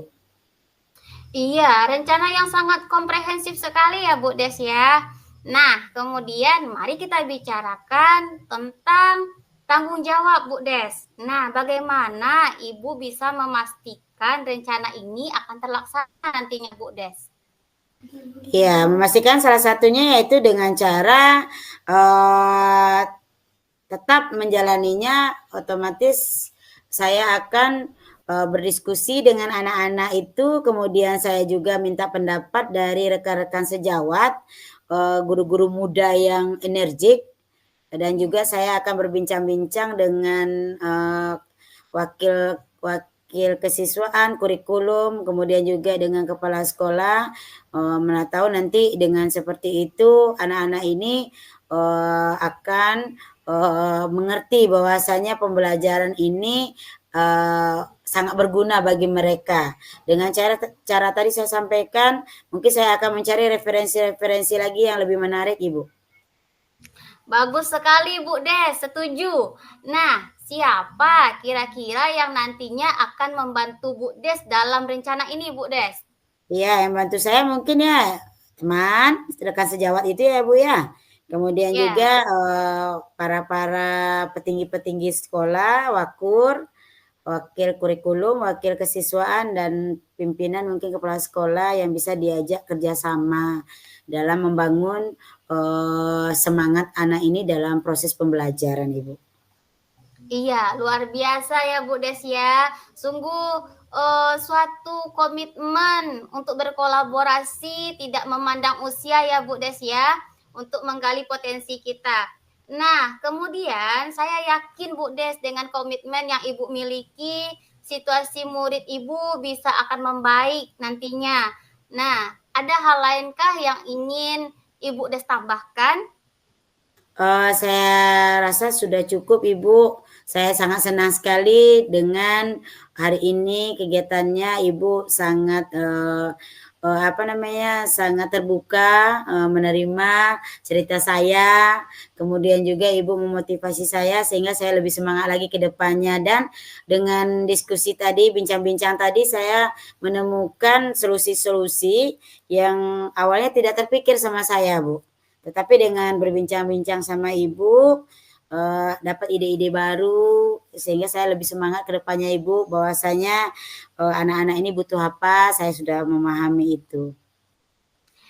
[SPEAKER 3] Iya, rencana yang sangat komprehensif sekali ya Bu Des ya. Nah, kemudian mari kita bicarakan tentang tanggung jawab Bu Des. Nah, bagaimana Ibu bisa memastikan memastikan rencana ini akan terlaksana nantinya Bu Des?
[SPEAKER 4] Ya, memastikan salah satunya yaitu dengan cara tetap menjalaninya, otomatis saya akan berdiskusi dengan anak-anak itu, kemudian saya juga minta pendapat dari rekan-rekan sejawat, guru-guru muda yang energik, dan juga saya akan berbincang-bincang dengan wakil kesiswaan, kurikulum, kemudian juga dengan kepala sekolah, mana tahu nanti dengan seperti itu anak-anak ini akan mengerti bahwasanya pembelajaran ini sangat berguna bagi mereka. Dengan cara tadi saya sampaikan, mungkin saya akan mencari referensi-referensi lagi yang lebih menarik, Ibu.
[SPEAKER 3] Bagus sekali Bu Des, setuju. Nah, siapa kira-kira yang nantinya akan membantu Bu Des dalam rencana ini Bu Des?
[SPEAKER 4] Iya, yang bantu saya mungkin ya teman, rekan sejawat itu ya Bu ya. Kemudian
[SPEAKER 3] Ya.
[SPEAKER 4] juga para petinggi-petinggi sekolah, wakur, wakil kurikulum, wakil kesiswaan, dan pimpinan mungkin kepala sekolah yang bisa diajak kerjasama dalam membangun semangat anak ini dalam proses pembelajaran, Ibu.
[SPEAKER 3] Iya, luar biasa ya Bu Des ya. Sungguh suatu komitmen untuk berkolaborasi, tidak memandang usia ya Bu Des ya, untuk menggali potensi kita. Nah, kemudian saya yakin Bu Des dengan komitmen yang Ibu miliki, situasi murid Ibu bisa akan membaik nantinya. Nah, ada hal lainkah yang ingin Ibu Des tambahkan?
[SPEAKER 4] Saya rasa sudah cukup, Ibu. Saya sangat senang sekali dengan hari ini kegiatannya. Ibu sangat sangat terbuka menerima cerita saya. Kemudian juga Ibu memotivasi saya sehingga saya lebih semangat lagi ke depannya. Dan dengan diskusi tadi, bincang-bincang tadi, saya menemukan solusi-solusi yang awalnya tidak terpikir sama saya, Bu. Tetapi dengan berbincang-bincang sama Ibu, dapat ide-ide baru, sehingga saya lebih semangat ke depannya, Ibu, bahwasanya anak-anak ini butuh apa, saya sudah memahami itu.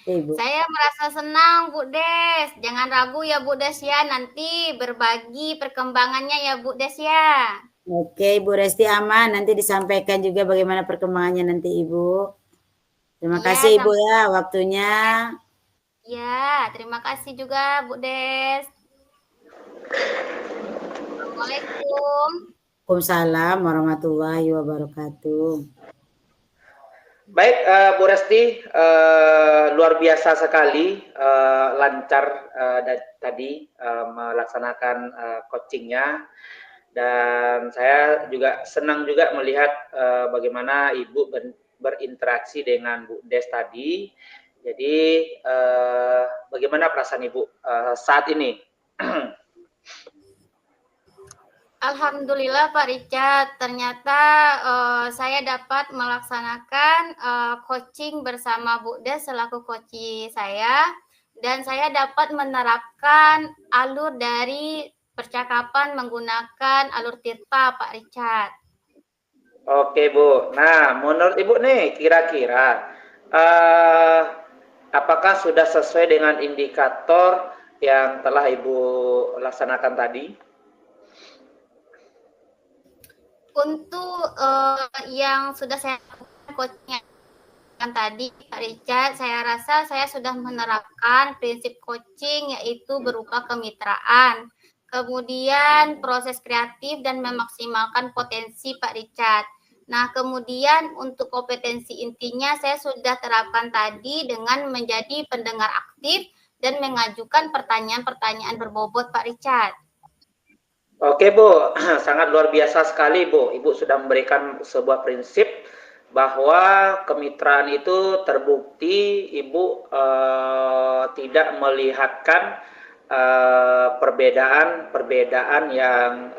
[SPEAKER 4] Oke, Ibu.
[SPEAKER 3] Saya merasa senang Bu Des. Jangan ragu ya Bu Des ya, nanti berbagi perkembangannya ya Bu Des ya.
[SPEAKER 4] Oke, Ibu Resti aman, nanti disampaikan juga bagaimana perkembangannya nanti, Ibu. Terima
[SPEAKER 3] Iya,
[SPEAKER 4] kasih Ibu ya waktunya.
[SPEAKER 3] Ya, terima kasih juga Bu Des. Assalamualaikum.
[SPEAKER 4] Waalaikumsalam warahmatullahi wabarakatuh.
[SPEAKER 2] Baik, Bu Resti, luar biasa sekali lancar tadi melaksanakan coachingnya, dan saya juga senang juga melihat bagaimana Ibu berinteraksi dengan Bu Des tadi. Jadi bagaimana perasaan Ibu saat ini?
[SPEAKER 3] Alhamdulillah Pak Richard, ternyata saya dapat melaksanakan coaching bersama Bu Des selaku coach saya, dan saya dapat menerapkan alur dari percakapan menggunakan alur Tirta Pak Richard.
[SPEAKER 2] Oke Bu, nah menurut Ibu nih kira-kira apakah sudah sesuai dengan indikator yang telah Ibu laksanakan tadi?
[SPEAKER 3] Untuk yang sudah saya lakukan coaching tadi Pak Richard, saya rasa saya sudah menerapkan prinsip coaching yaitu berupa kemitraan, kemudian proses kreatif dan memaksimalkan potensi Pak Richard. Nah, kemudian untuk kompetensi intinya saya sudah terapkan tadi dengan menjadi pendengar aktif dan mengajukan pertanyaan-pertanyaan berbobot Pak Richard.
[SPEAKER 2] Oke Bu, sangat luar biasa sekali Bu. Ibu sudah memberikan sebuah prinsip bahwa kemitraan itu terbukti Ibu tidak melihatkan perbedaan yang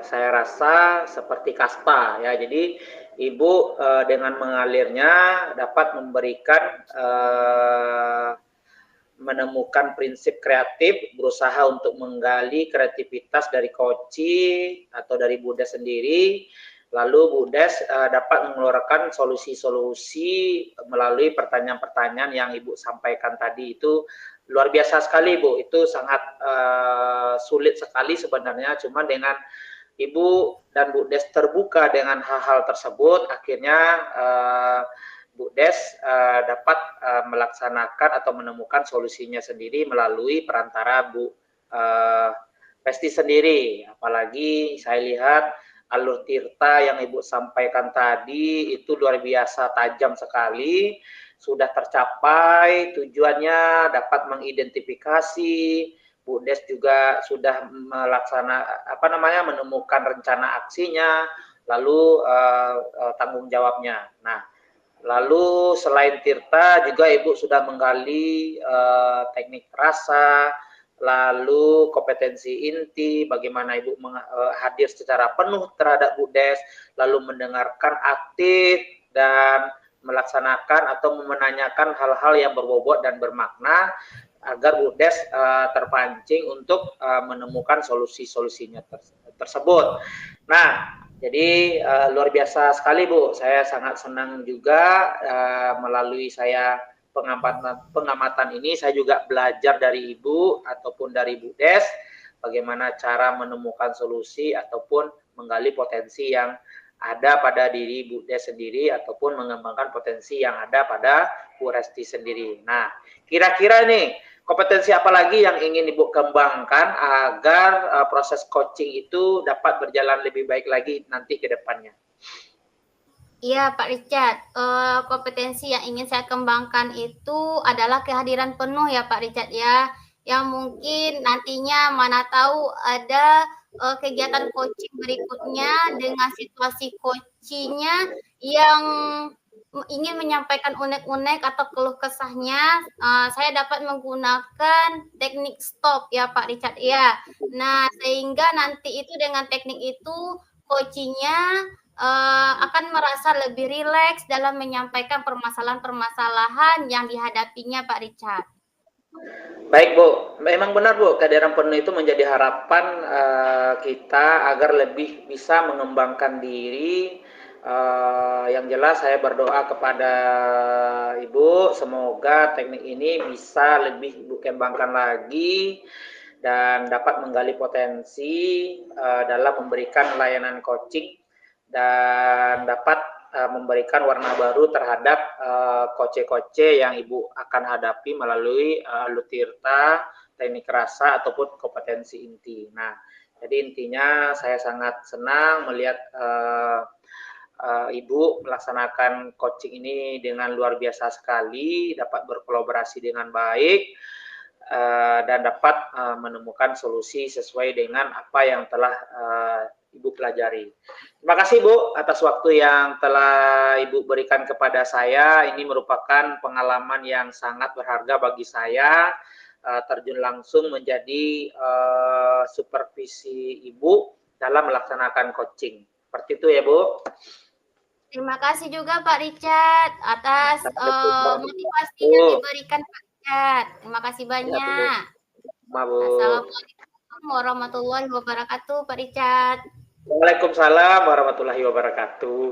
[SPEAKER 2] saya rasa seperti kasta ya. Jadi Ibu dengan mengalirnya dapat memberikan menemukan prinsip kreatif, berusaha untuk menggali kreativitas dari coaching atau dari Bu Des sendiri, Lalu Bu Des dapat mengeluarkan solusi-solusi melalui pertanyaan-pertanyaan yang Ibu sampaikan tadi. Itu luar biasa sekali Bu, itu sangat sulit sekali sebenarnya, cuma dengan Ibu dan Bu Des terbuka dengan hal-hal tersebut, akhirnya Bu Des dapat melaksanakan atau menemukan solusinya sendiri melalui perantara Bu Pesti sendiri. Apalagi saya lihat alur tirta yang Ibu sampaikan tadi itu luar biasa tajam sekali, sudah tercapai tujuannya, dapat mengidentifikasi. Bu Des juga sudah menemukan rencana aksinya, lalu tanggung jawabnya. Nah, lalu selain tirta juga Ibu sudah menggali teknik rasa, lalu kompetensi inti, bagaimana Ibu hadir secara penuh terhadap Bu Des, lalu mendengarkan aktif dan melaksanakan atau menanyakan hal-hal yang berbobot dan bermakna agar Bu Des terpancing untuk menemukan solusi-solusinya tersebut. Nah, jadi luar biasa sekali Bu, saya sangat senang juga melalui saya pengamatan ini saya juga belajar dari Ibu ataupun dari Bu Des bagaimana cara menemukan solusi ataupun menggali potensi yang ada pada diri Bu Des sendiri ataupun mengembangkan potensi yang ada pada Bu Resti sendiri. Nah, kira-kira nih kompetensi apa lagi yang ingin Ibu kembangkan agar proses coaching itu dapat berjalan lebih baik lagi nanti ke depannya?
[SPEAKER 3] Iya Pak Richard, kompetensi yang ingin saya kembangkan itu adalah kehadiran penuh ya Pak Richard ya, yang mungkin nantinya mana tahu ada kegiatan coaching berikutnya dengan situasi coachingnya yang ingin menyampaikan unek-unek atau keluh kesahnya, saya dapat menggunakan teknik stop ya Pak Richard ya. Nah, sehingga nanti itu dengan teknik itu coachingnya akan merasa lebih rileks dalam menyampaikan permasalahan-permasalahan yang dihadapinya Pak Richard.
[SPEAKER 2] Baik Bu, memang benar Bu, kehadiran penuh itu menjadi harapan kita agar lebih bisa mengembangkan diri. Yang jelas saya berdoa kepada Ibu, semoga teknik ini bisa lebih Ibu kembangkan lagi dan dapat menggali potensi dalam memberikan layanan coaching dan dapat memberikan warna baru terhadap koce-koce yang Ibu akan hadapi melalui alur tirta, teknik rasa ataupun kompetensi inti. Nah, jadi intinya saya sangat senang melihat Ibu melaksanakan coaching ini dengan luar biasa sekali, dapat berkolaborasi dengan baik dan dapat menemukan solusi sesuai dengan apa yang telah Ibu pelajari. Terima kasih Bu atas waktu yang telah Ibu berikan kepada saya. Ini merupakan pengalaman yang sangat berharga bagi saya, terjun langsung menjadi supervisi Ibu dalam melaksanakan coaching. Seperti itu ya Bu.
[SPEAKER 3] Terima kasih juga Pak Richard atas motivasi yang diberikan Pak Richard. Terima kasih banyak. Assalamualaikum warahmatullahi wabarakatuh Pak Richard.
[SPEAKER 2] Waalaikumsalam warahmatullahi wabarakatuh.